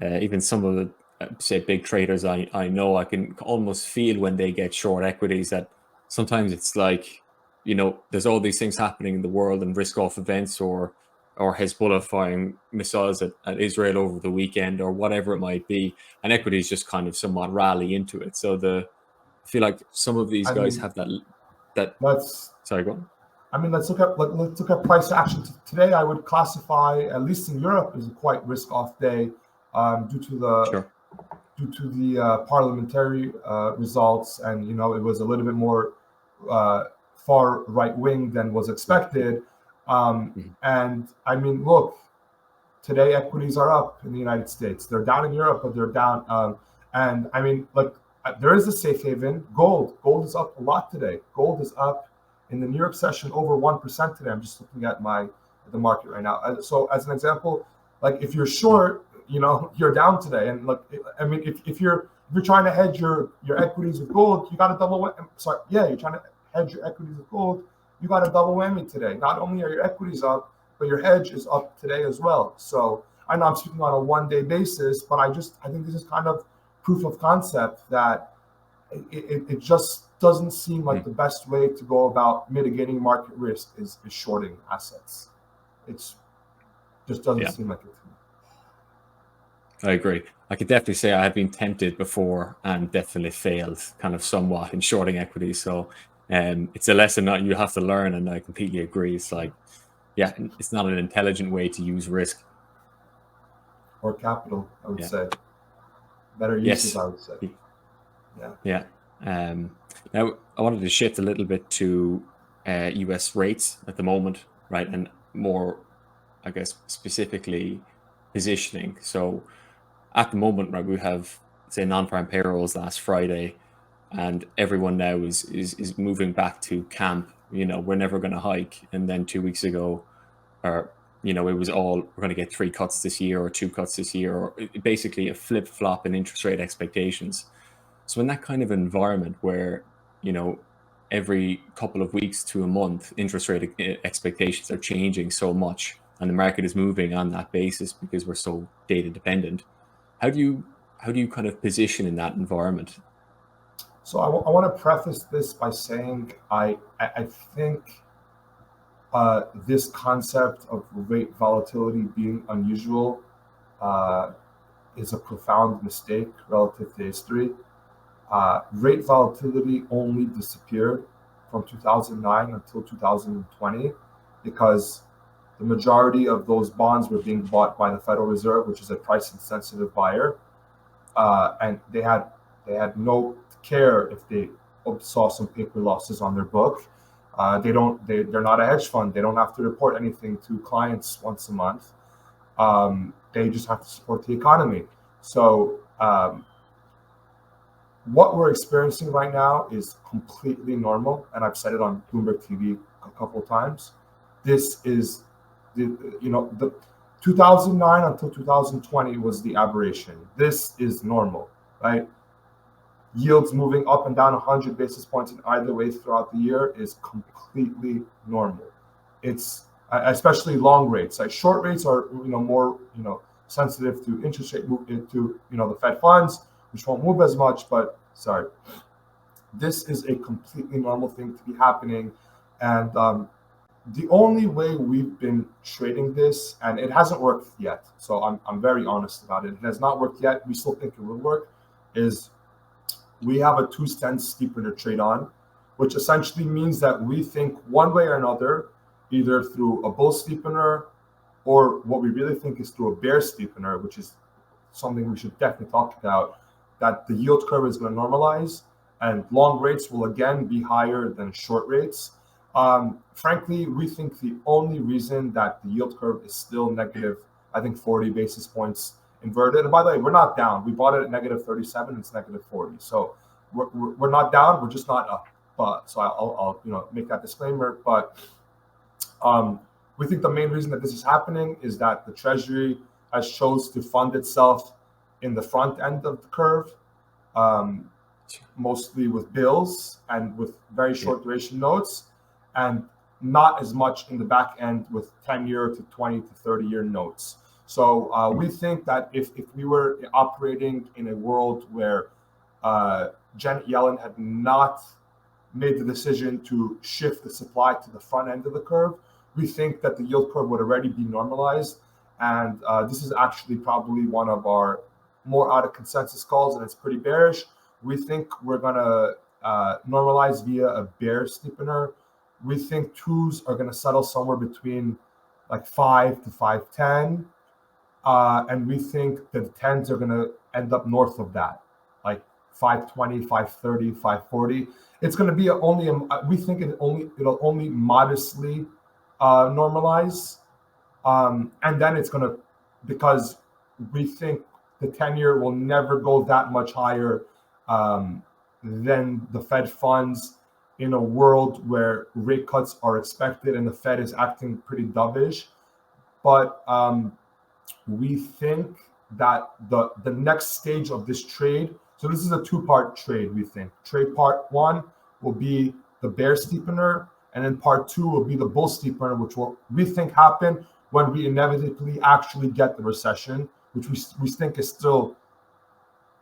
even some of the say big traders I know, I can almost feel when they get short equities that sometimes it's like there's all these things happening in the world and risk-off events, or Hezbollah firing missiles at Israel over the weekend, or whatever it might be, and equities just kind of somewhat rally into it. So I feel like some of these I guys mean, have that. let's Sorry, go on. let's look at price action today. I would classify, at least in Europe, as a quite risk-off day, due to Sure. the parliamentary results, and it was a little bit more far right wing than was expected. Mhm. And I mean, look, today equities are up in the United States. They're down in Europe, but they're down. And I mean, like, there is a safe haven. Gold is up a lot today. Gold is up in the New York session over 1% today. I'm just looking at the market right now. So as an example, like, if you're short, you're down today. And look, I mean, if you're trying to hedge your equities with gold, you got a double. Sorry, yeah, you're trying to hedge your equities with gold. You got a double whammy today. Not only are your equities up, but your hedge is up today as well. So I know I'm speaking on a one-day basis, but I think this is kind of proof of concept that it just doesn't seem like the best way to go about mitigating market risk is shorting assets. It's just doesn't Yeah, seem like it to me. I agree. I could definitely say I have been tempted before and definitely failed kind of somewhat in shorting equities. So it's a lesson that you have to learn, and I completely agree. It's like, yeah, it's not an intelligent way to use risk. Or capital, I would Yeah. say. Better uses, Yes. I would say. Yeah. Yeah. Now, I wanted to shift a little bit to US rates at the moment, right? And more, I guess, specifically positioning. So at the moment, right, we have, say, non-farm payrolls last Friday, and everyone now is moving back to camp. We're never going to hike. And then 2 weeks ago, or it was all, we're going to get 3 cuts this year or 2 cuts this year, or basically a flip flop in interest rate expectations. So in that kind of environment where, you know, every couple of weeks to a month, interest rate expectations are changing so much, and the market is moving on that basis because we're so data dependent. How do you kind of position in that environment? So I want to preface this by saying I think this concept of rate volatility being unusual uh, is a profound mistake relative to history. Rate volatility only disappeared from 2009 until 2020 because the majority of those bonds were being bought by the Federal Reserve, which is a price insensitive buyer, and they had no care if they saw some paper losses on their book. They're not a hedge fund. They don't have to report anything to clients once a month. They just have to support the economy. So what we're experiencing right now is completely normal, and I've said it on Bloomberg TV a couple of times. This is the 2009 until 2020 was the aberration. This is normal, right? Yields moving up and down 100 basis points in either way throughout the year is completely normal. It's especially long rates. Like, short rates are more sensitive to interest rate movement, to the Fed funds, which won't move as much. But sorry, this is a completely normal thing to be happening, and the only way we've been trading this, and it hasn't worked yet, so I'm very honest about it. It has not worked yet. We still think it will work. Is we have a 2 cents steepener trade on, which essentially means that we think one way or another, either through a bull steepener or what we really think is through a bear steepener, which is something we should definitely talk about, that the yield curve is going to normalize and long rates will again be higher than short rates. Frankly, we think the only reason that the yield curve is still negative, I think 40 basis points inverted. And by the way, we're not down. We bought it at negative 37. It's negative 40. So we're not down. We're just not up. But so I'll make that disclaimer. But we think the main reason that this is happening is that the Treasury has chose to fund itself in the front end of the curve, mostly with bills and with very short duration notes, and not as much in the back end with 10-year to 20 to 30-year notes. So we think that if we were operating in a world where Janet Yellen had not made the decision to shift the supply to the front end of the curve, we think that the yield curve would already be normalized. And this is actually probably one of our more out of consensus calls, and it's pretty bearish. We think we're going to normalize via a bear steepener. We think twos are going to settle somewhere between like 5 to 510. And we think that the tens are going to end up north of that, like 520, 530, 540. It's going to be we think it'll only modestly normalize. And then it's going to, because we think the 10-year will never go that much higher than the Fed funds in a world where rate cuts are expected and the Fed is acting pretty dovish. But we think that the next stage of this trade, so this is a two-part trade, we think. Trade part one will be the bear steepener, and then part two will be the bull steepener, which will, we think, happen when we inevitably actually get the recession, which we think is still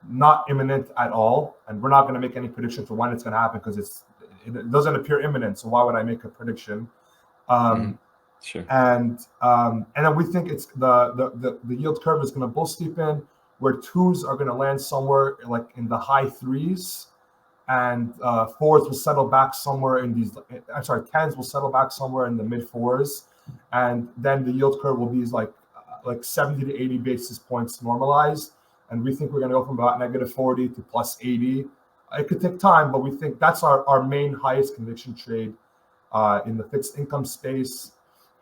not imminent at all. And we're not going to make any prediction for when it's going to happen because it doesn't appear imminent. So why would I make a prediction? Sure. And then we think it's the yield curve is going to bull steepen, where twos are going to land somewhere like in the high threes, and fours will settle back somewhere in these. I'm sorry, tens will settle back somewhere in the mid fours, and then the yield curve will be like 70 to 80 basis points normalized. And we think we're going to go from about -40 to +80. It could take time, but we think that's our main highest conviction trade in the fixed income space.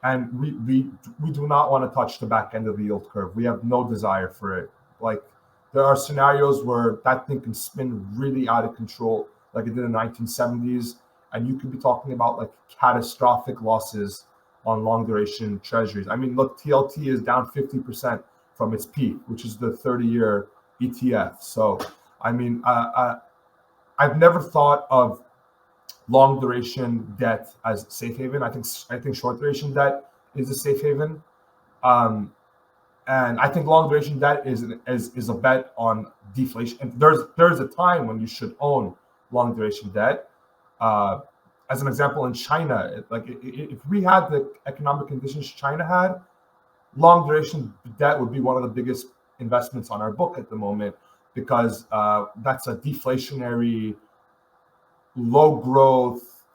And we do not want to touch the back end of the yield curve. We have no desire for it. Like, there are scenarios where that thing can spin really out of control, like it did in the 1970s, and you could be talking about like catastrophic losses on long duration treasuries. I mean, look, TLT is down 50% from its peak, which is the 30-year ETF. So, I mean, I've never thought of long duration debt as safe haven. I think short duration debt is a safe haven, and I think long duration debt is a bet on deflation. And there's a time when you should own long duration debt. As an example, in China, if we had the economic conditions China had, long duration debt would be one of the biggest investments on our book at the moment, because that's a deflationary, low growth,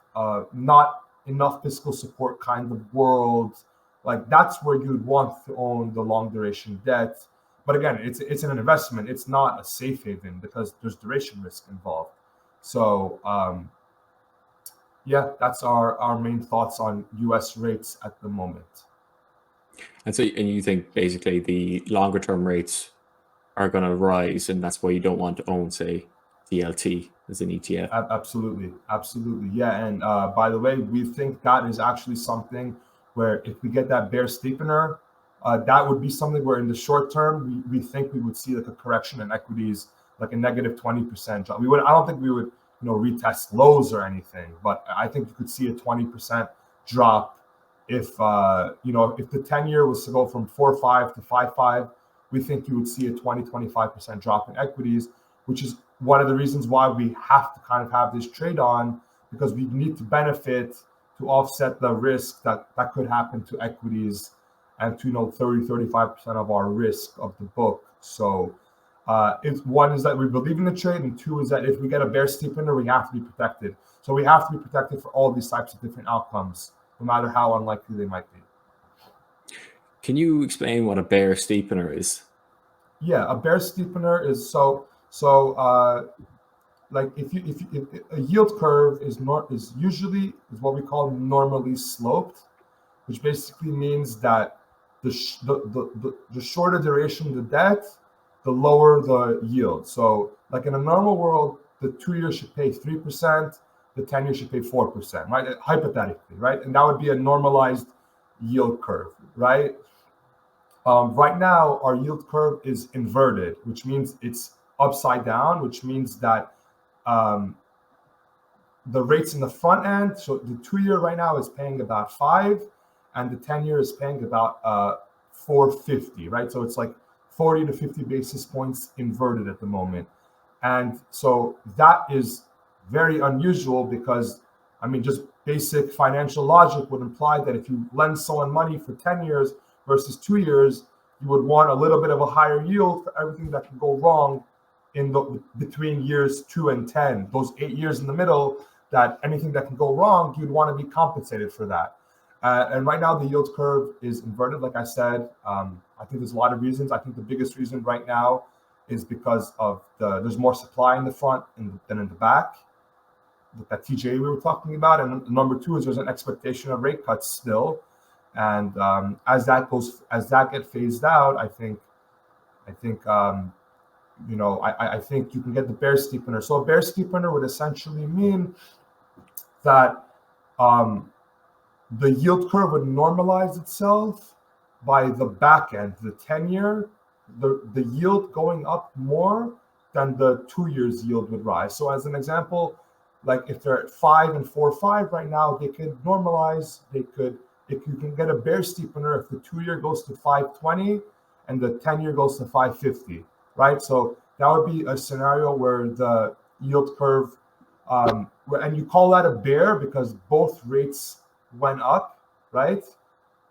not enough fiscal support kind of world. Like, that's where you'd want to own the long duration debt. But again, it's an investment. It's not a safe haven because there's duration risk involved. So yeah, that's our main thoughts on US rates at the moment. And you think basically the longer term rates are going to rise, and that's why you don't want to own, say, DLT as an ETF. Absolutely. Yeah. And by the way, we think that is actually something where if we get that bear steepener, that would be something where in the short term, we think we would see like a correction in equities, like a -20% drop. I don't think we would, retest lows or anything, but I think you could see a 20% drop if the 10-year was to go from 4.5 to 5.5. We think you would see a 25% drop in equities, which is one of the reasons why we have to kind of have this trade on, because we need to benefit to offset the risk that could happen to equities and to 30-35% of our risk of the book. So it's one is that we believe in the trade, and two is that if we get a bear steepener, we have to be protected. So we have to be protected for all these types of different outcomes, no matter how unlikely they might be. Can you explain what a bear steepener is? Yeah, a bear steepener is like if a yield curve is usually what we call normally sloped, which basically means that the shorter duration of the debt, the lower the yield. So like in a normal world, the 2-year should pay 3%, the 10-year should pay 4%, right? Hypothetically, right? And that would be a normalized yield curve, right? Right now, our yield curve is inverted, which means it's upside down, which means that the rates in the front end, so the 2-year right now is paying about 5, and the 10-year is paying about 4.50, right? So it's like 40 to 50 basis points inverted at the moment. And so that is very unusual because, I mean, just basic financial logic would imply that if you lend someone money for 10 years versus 2 years, you would want a little bit of a higher yield for everything that can go wrong in the between years 2 and 10. Those 8 years in the middle, that anything that can go wrong, you'd want to be compensated for that. And right now, the yield curve is inverted, like I said. I think there's a lot of reasons. I think the biggest reason right now is because of there's more supply in the front than in the back, that TJ we were talking about. And number two is there's an expectation of rate cuts still. And as that gets phased out, I think you can get the bear steepener. So a bear steepener would essentially mean that the yield curve would normalize itself by the back end, the 10-year, the yield going up more than the 2 years yield would rise. So as an example, like if they're at 5 and 4.5 right now, they could normalize. If you can get a bear steepener, if the 2 year goes to 5.20 and the 10-year goes to 5.50, right? So that would be a scenario where the yield curve, and you call that a bear because both rates went up, right?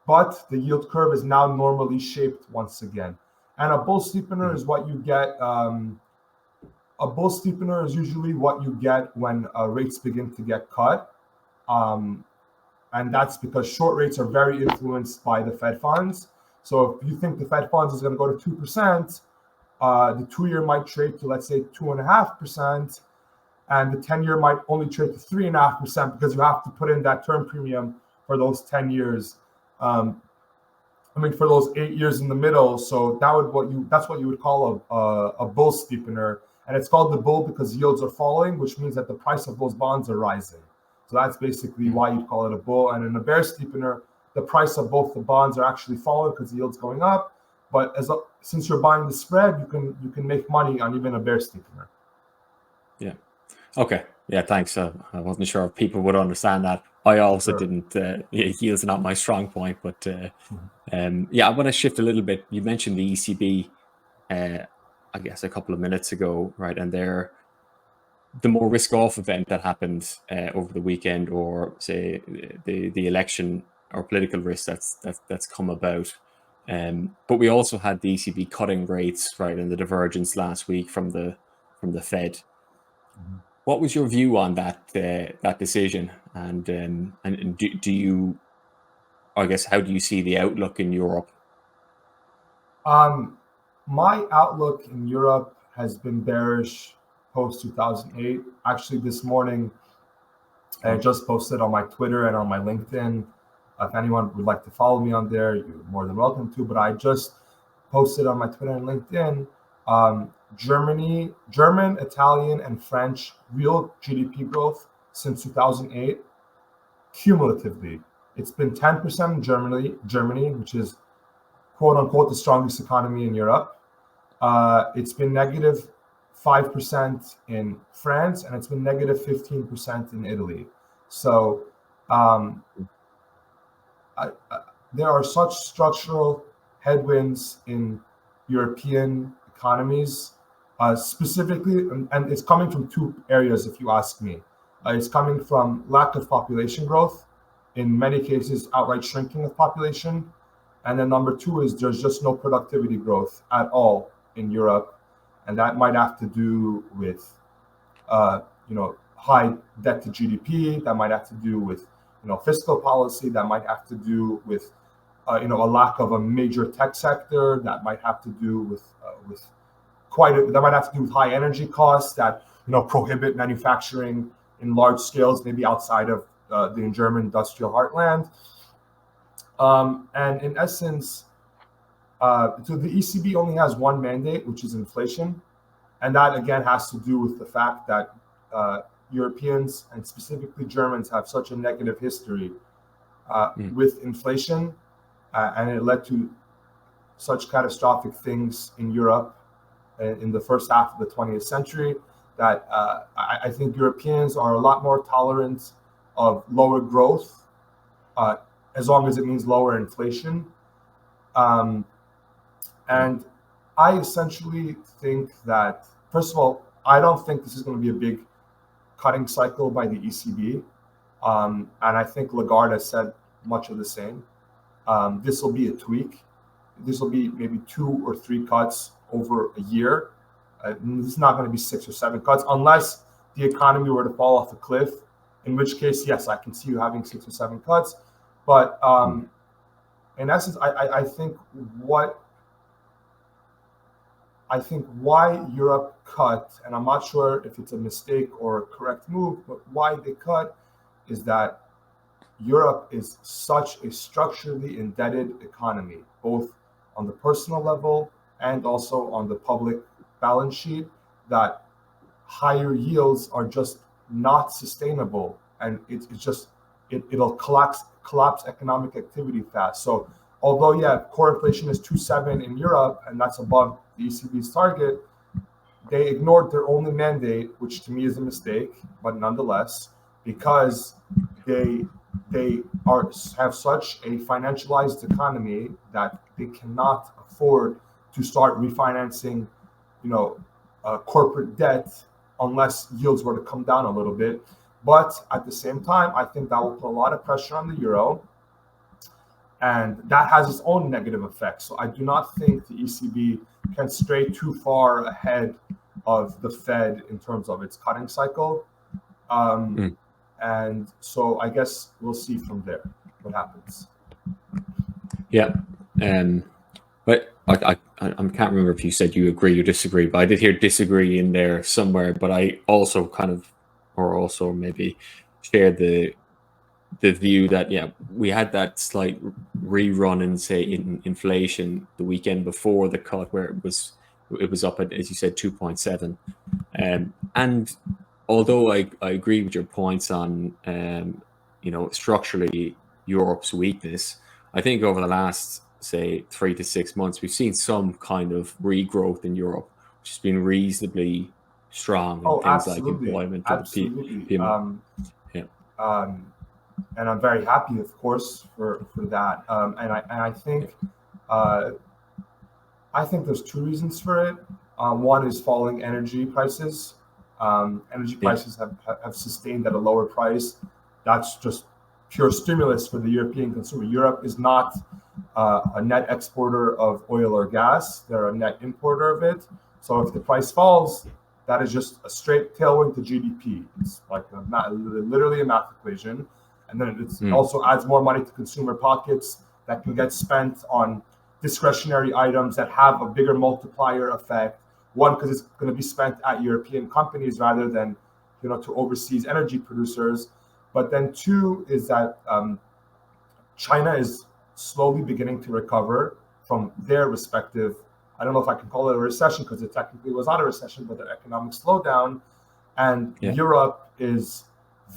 But the yield curve is now normally shaped once again. And a bull steepener is what you get. A bull steepener is usually what you get when rates begin to get cut. And that's because short rates are very influenced by the Fed funds. So if you think the Fed funds is going to go to 2%, the 2 year might trade to, let's say, 2.5%. And the 10-year might only trade to 3.5% because you have to put in that term premium for those 10 years. For those 8 years in the middle. So that's what you would call a bull steepener. And it's called the bull because yields are falling, which means that the price of those bonds are rising. So that's basically why you call it a bull. And in a bear steepener, the price of both the bonds are actually falling because the yield's going up. But since you're buying the spread, you can make money on even a bear steepener. Yeah. Okay. Yeah, thanks. I wasn't sure if people would understand that. I also didn't. Yields are not my strong point, but I want to shift a little bit. You mentioned the ECB, I guess, a couple of minutes ago, right? And the more risk-off event that happened over the weekend, or say the election or political risk that's come about. But we also had the ECB cutting rates, right, and the divergence last week from the Fed. What was your view on that decision, and do you, I guess, how do you see the outlook in Europe? My outlook in Europe has been bearish post 2008. Actually, this morning, I just posted on my Twitter and on my LinkedIn. If anyone would like to follow me on there, you're more than welcome to. But I just posted on my Twitter and LinkedIn. German, Italian, and French real GDP growth since 2008, cumulatively, it's been 10% in Germany, which is quote unquote the strongest economy in Europe. It's been negative 5% in France, and it's been negative 15% in Italy. So there are such structural headwinds in European economies, specifically, and it's coming from two areas, if you ask me. It's coming from lack of population growth, in many cases outright shrinking of population. And then number two is there's just no productivity growth at all in Europe. And that might have to do with, high debt to GDP. That might have to do with, fiscal policy. That might have to do with, a lack of a major tech sector. That might have to do with that might have to do with high energy costs that, prohibit manufacturing in large scales, maybe outside of the German industrial heartland. And in essence, so the ECB only has one mandate, which is inflation. And that, again, has to do with the fact that Europeans, and specifically Germans, have such a negative history with inflation. And it led to such catastrophic things in Europe in the first half of the 20th century that I think Europeans are a lot more tolerant of lower growth, as long as it means lower inflation. And I essentially think that, first of all, I don't think this is going to be a big cutting cycle by the ECB. And I think Lagarde has said much of the same. This will be a tweak. This will be maybe 2 or 3 cuts over a year. This is not going to be 6 or 7 cuts unless the economy were to fall off a cliff, in which case, yes, I can see you having 6 or 7 cuts. But in essence, I think why Europe cut, and I'm not sure if it's a mistake or a correct move, but why they cut is that Europe is such a structurally indebted economy, both on the personal level and also on the public balance sheet, that higher yields are just not sustainable, and it'll collapse economic activity fast. So although core inflation is 2.7 in Europe, and that's above the ECB's target, they ignored their only mandate, which to me is a mistake, but nonetheless, because they have such a financialized economy that they cannot afford to start refinancing, corporate debt unless yields were to come down a little bit. But at the same time, I think that will put a lot of pressure on the euro, and that has its own negative effects. So I do not think the ECB can stray too far ahead of the Fed in terms of its cutting cycle. And so I guess we'll see from there what happens. Yeah. But I can't remember if you said you agree or disagree, but I did hear disagree in there somewhere. But I also also maybe share the view that we had that slight rerun in, say, in inflation the weekend before the cut, where it was up at, as you said, 2.7, and although I agree with your points on structurally Europe's weakness, I think over the last, say, 3 to 6 months, we've seen some kind of regrowth in Europe, which has been reasonably strong in things absolutely. like employment. Absolutely. And I'm very happy, of course, for that. And I think there's 2 reasons for it. One is falling energy prices. Energy prices have sustained at a lower price. That's just pure stimulus for the European consumer. Europe is not a net exporter of oil or gas. They're a net importer of it. So if the price falls, that is just a straight tailwind to GDP. It's like literally a math equation. And then it also adds more money to consumer pockets that can get spent on discretionary items that have a bigger multiplier effect. One, because it's going to be spent at European companies rather than, to overseas energy producers. But then 2 is that China is slowly beginning to recover from their respective, I don't know if I can call it a recession because it technically was not a recession, but an economic slowdown. And Europe is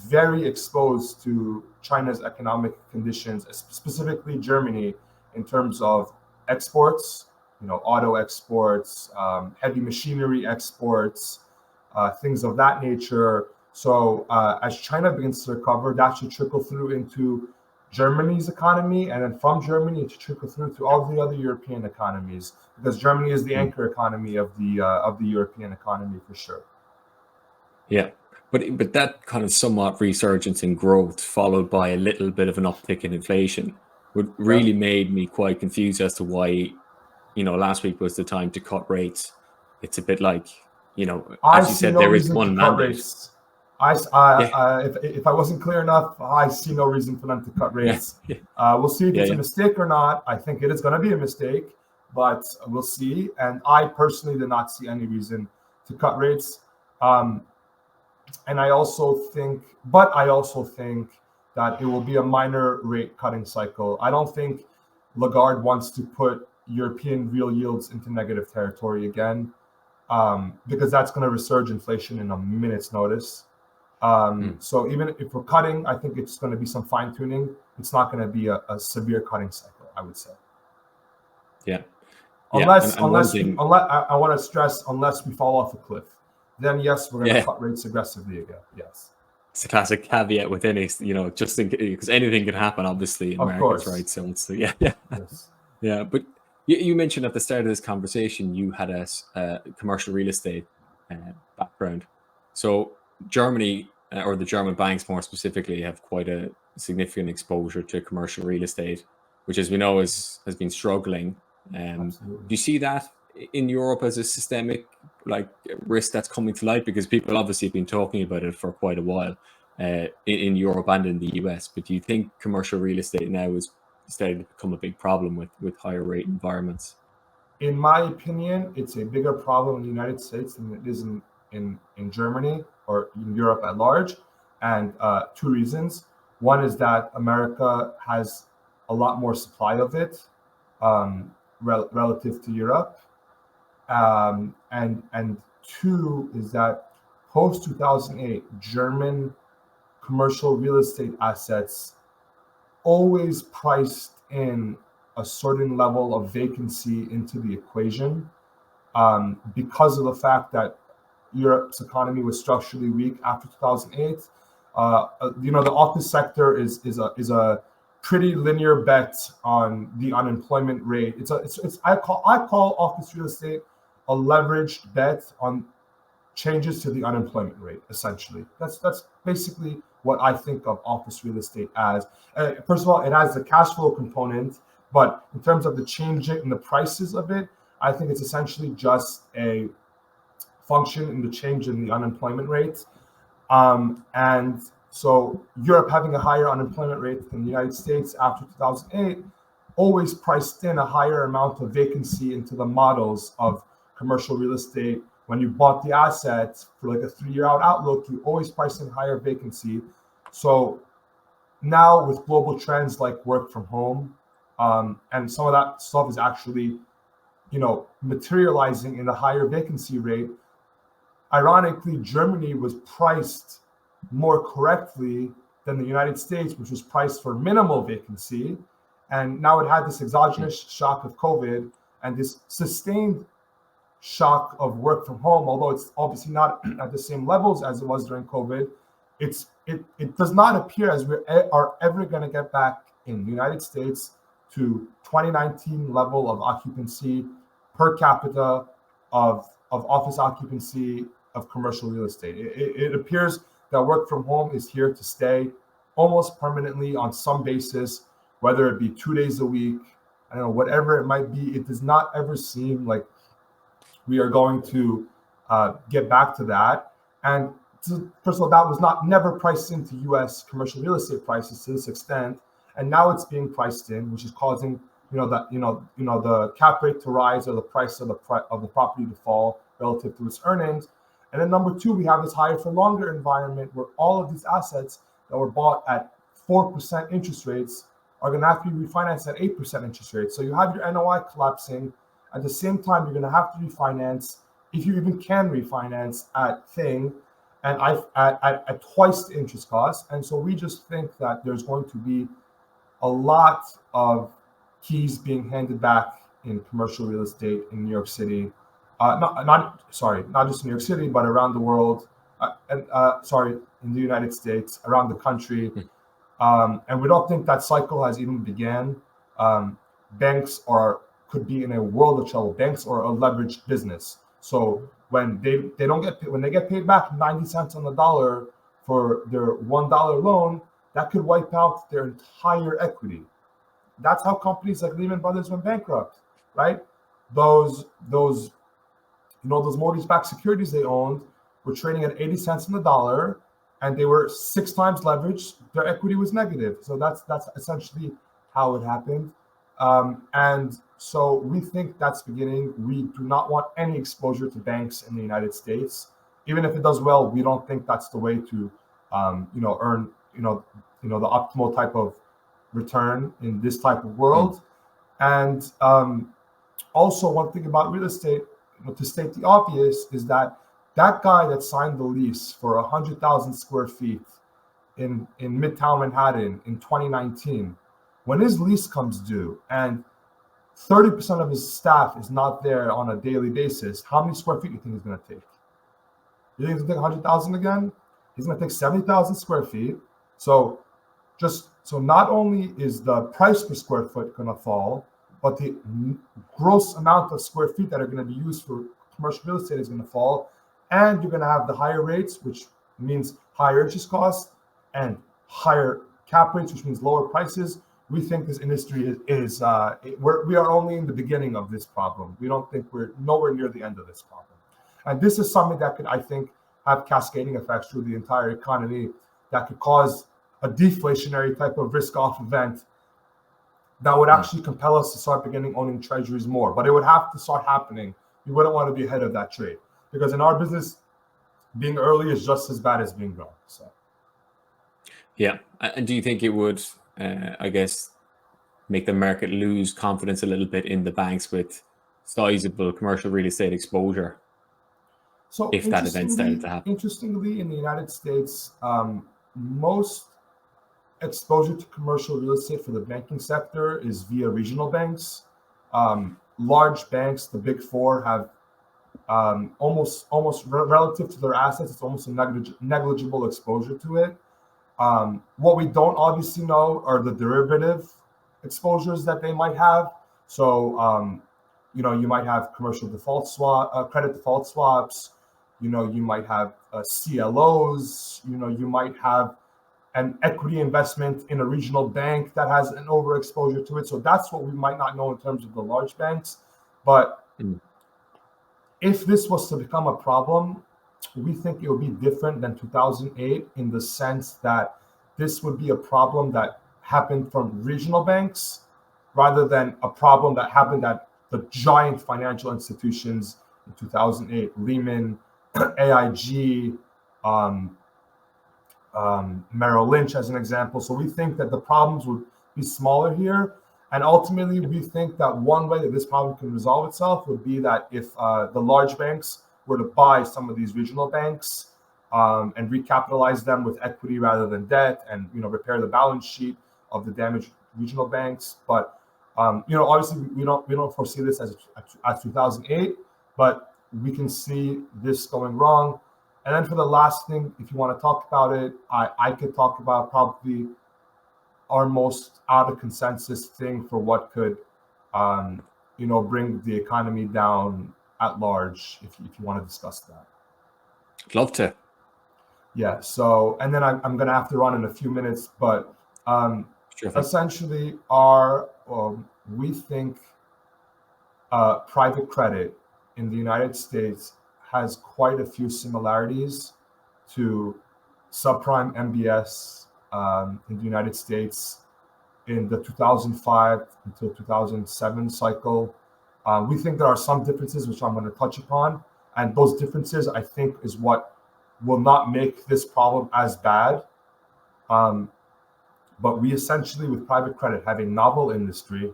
very exposed to China's economic conditions, specifically Germany, in terms of exports, auto exports, heavy machinery exports, things of that nature. So as China begins to recover, that should trickle through into Germany's economy, and then from Germany to trickle through to all the other European economies, because Germany is the anchor economy of the European economy for sure. Yeah. But that kind of somewhat resurgence in growth, followed by a little bit of an uptick in inflation, would really made me quite confused as to why, last week was the time to cut rates. It's a bit like, as you said, there is one mandate. If I wasn't clear enough, I see no reason for them to cut rates. We'll see if it's a mistake or not. I think it is going to be a mistake, but we'll see. And I personally did not see any reason to cut rates. And I also think that it will be a minor rate cutting cycle. I don't think Lagarde wants to put European real yields into negative territory again, because that's going to resurge inflation in a minute's notice. So even if we're cutting, I think it's going to be some fine tuning. It's not going to be a severe cutting cycle, I would say. Unless I want to stress, unless we fall off a cliff. Then yes, we're going to cut rates aggressively again. Yes, it's a classic caveat with any, just because anything can happen, obviously, in markets, right? So it's But you mentioned at the start of this conversation you had a commercial real estate background. So Germany or the German banks more specifically, have quite a significant exposure to commercial real estate, which, as we know, has been struggling. Do Absolutely. you see that in Europe as a systemic risk that's coming to light? Because people obviously have been talking about it for quite a while in Europe and in the US. But do you think commercial real estate now is starting to become a big problem with higher rate environments? In my opinion, it's a bigger problem in the United States than it is in Germany or in Europe at large. And two reasons. One is that America has a lot more supply of it relative to Europe. And two is that post 2008, German commercial real estate assets always priced in a certain level of vacancy into the equation, because of the fact that Europe's economy was structurally weak after 2008. The office sector is a pretty linear bet on the unemployment rate. I call office real estate a leveraged bet on changes to the unemployment rate. Essentially, that's basically what I think of office real estate as. First of all, it has the cash flow component, but in terms of the change in the prices of it, I think it's essentially just a function in the change in the unemployment rate. And so Europe having a higher unemployment rate than the United States after 2008 always priced in a higher amount of vacancy into the models of commercial real estate. When you bought the asset for like a 3-year out outlook, you always price in higher vacancy. So now with global trends like work from home, and some of that stuff is actually, materializing in the higher vacancy rate. Ironically, Germany was priced more correctly than the United States, which was priced for minimal vacancy. And now it had this exogenous shock of COVID and this sustained shock of work from home, although it's obviously not at the same levels as it was during COVID. It does not appear as we are ever going to get back in the United States to 2019 level of occupancy per capita of office occupancy of commercial real estate. It appears that work from home is here to stay almost permanently on some basis, whether it be 2 days a week, I don't know, whatever it might be. It does not ever seem like we are going to get back to that. And first of all, that was never priced into U.S. commercial real estate prices to this extent, and now it's being priced in, which is causing the cap rate to rise or the price of the property to fall relative to its earnings. And then number two, we have this higher for longer environment where all of these assets that were bought at 4% interest rates are going to have to be refinanced at 8% interest rates. So you have your NOI collapsing. At the same time, you're going to have to refinance, if you even can refinance at at twice the interest cost. And so we just think that there's going to be a lot of keys being handed back in commercial real estate in New York City. Not just New York City, but around the world. In the United States, around the country. And we don't think that cycle has even began. Banks could be in a world of trouble. Banks are a leveraged business. So when they get paid back 90 cents on the dollar for their $1 loan, that could wipe out their entire equity. That's how companies like Lehman Brothers went bankrupt, right? Those mortgage-backed securities they owned were trading at 80 cents on the dollar, and they were 6 times leveraged. Their equity was negative. So that's essentially how it happened. And so we think that's beginning. We do not want any exposure to banks in the United States. Even if it does well, we don't think that's the way to, earn, the optimal type of return in this type of world. And also, one thing about real estate, to state the obvious, is that guy that signed the lease for 100,000 square feet in Midtown Manhattan in 2019, when his lease comes due and 30% of his staff is not there on a daily basis, how many square feet do you think he's going to take? You think he's going to take 100,000 again? He's going to take 70,000 square feet. So not only is the price per square foot going to fall, but the gross amount of square feet that are going to be used for commercial real estate is going to fall. And you're going to have the higher rates, which means higher interest costs and higher cap rates, which means lower prices. We think this industry we are only in the beginning of this problem. We don't think we're nowhere near the end of this problem. And this is something that could, I think, have cascading effects through the entire economy that could cause a deflationary type of risk-off event that would actually compel us to start beginning owning treasuries more. But it would have to start happening. We wouldn't want to be ahead of that trade, because in our business, being early is just as bad as being wrong. So, Yeah. And do you think it would, I guess, make the market lose confidence a little bit in the banks with sizable commercial real estate exposure so if that event started to happen? interestingly, in the United States, most exposure to commercial real estate for the banking sector is via regional banks. Large banks, the big four, have almost relative to their assets, it's almost a negligible exposure to it. What we don't obviously know are the derivative exposures that they might have. So, you might have commercial default credit default swaps. You might have CLOs. You might have an equity investment in a regional bank that has an overexposure to it. So that's what we might not know in terms of the large banks. But if this was to become a problem, we think it would be different than 2008 in the sense that this would be a problem that happened from regional banks rather than a problem that happened at the giant financial institutions in 2008, Lehman, AIG, Merrill Lynch as an example. So we think that the problems would be smaller here. And ultimately, we think that one way that this problem can resolve itself would be that if the large banks were to buy some of these regional banks and recapitalize them with equity rather than debt, and repair the balance sheet of the damaged regional banks. But obviously, we don't foresee this as 2008, but we can see this going wrong. And then for the last thing, if you want to talk about it, I could talk about probably our most out of consensus thing for what could, bring the economy down at large, if you want to discuss that. I'd love to. Yeah. So, and then I'm going to have to run in a few minutes, but essentially, we think private credit in the United States has quite a few similarities to subprime MBS in the United States in the 2005 until 2007 cycle. We think there are some differences, which I'm going to touch upon. And those differences, I think, is what will not make this problem as bad. But we essentially, with private credit, have a novel industry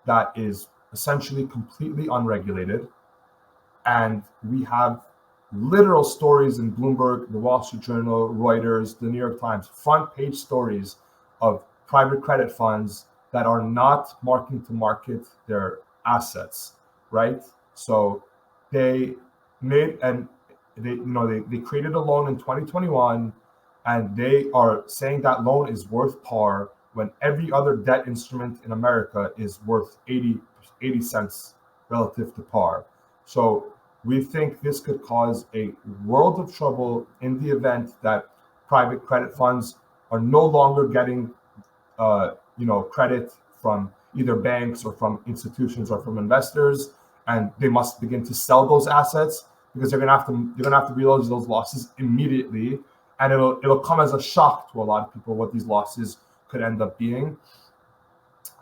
that is essentially completely unregulated. And we have literal stories in Bloomberg, the Wall Street Journal, Reuters, the New York Times, front page stories of private credit funds that are not marking to market their assets, right? So they made they created a loan in 2021, and they are saying that loan is worth par when every other debt instrument in America is worth 80 cents relative to par. So we think this could cause a world of trouble in the event that private credit funds are no longer getting, credit from either banks or from institutions or from investors, and they must begin to sell those assets because they're gonna have to realize those losses immediately, and it'll come as a shock to a lot of people what these losses could end up being.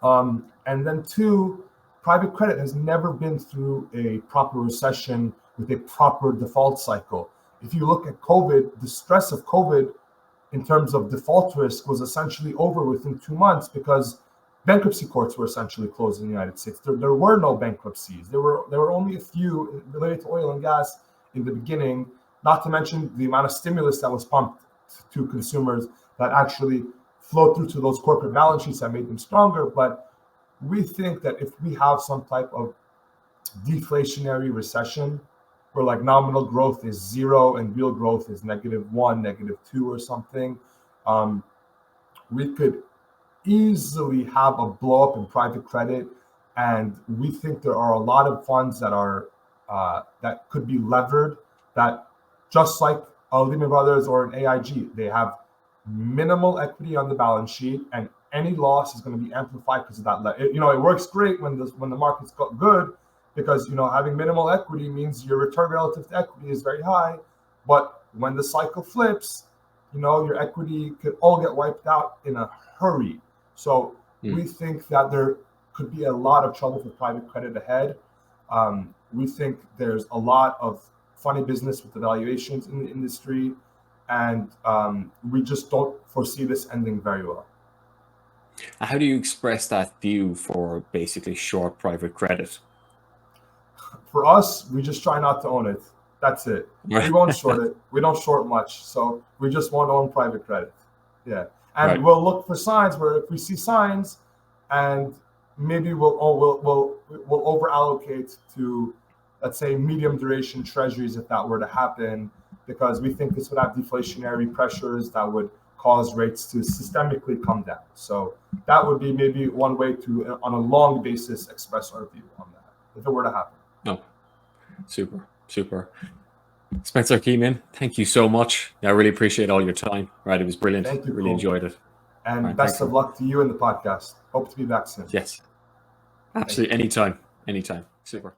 And then two, private credit has never been through a proper recession with a proper default cycle. If you look at COVID, the stress of COVID in terms of default risk was essentially over within 2 months because bankruptcy courts were essentially closed in the United States. There were no bankruptcies. There were only a few related to oil and gas in the beginning, not to mention the amount of stimulus that was pumped to consumers that actually flowed through to those corporate balance sheets that made them stronger. But we think that if we have some type of deflationary recession where like nominal growth is 0 and real growth is -1, -2 or something, we could easily have a blow up in private credit. And we think there are a lot of funds that are that could be levered, that just like Lehman Brothers or an AIG, they have minimal equity on the balance sheet, and any loss is going to be amplified because of that. It works great when the market's got good, because having minimal equity means your return relative to equity is very high. But when the cycle flips, your equity could all get wiped out in a hurry. So we think that there could be a lot of trouble for private credit ahead. We think there's a lot of funny business with the valuations in the industry, and we just don't foresee this ending very well. How do you express that view for basically short private credit? For us, we just try not to own it. That's it. We won't short it. We don't short much, so we just won't own private credit. Yeah, and we'll look for signs where if we see signs, and maybe we'll over allocate to, let's say, medium duration treasuries if that were to happen, because we think this would have deflationary pressures that would cause rates to systemically come down. So that would be maybe one way to, on a long basis, express our view on that if it were to happen. Oh, super. Spencer Hakimian, thank you so much. I really appreciate all your time. Right, it was brilliant. Thank you. Really enjoyed it. And best of luck to you in the podcast. Hope to be back soon. Yes, absolutely. Anytime. Super.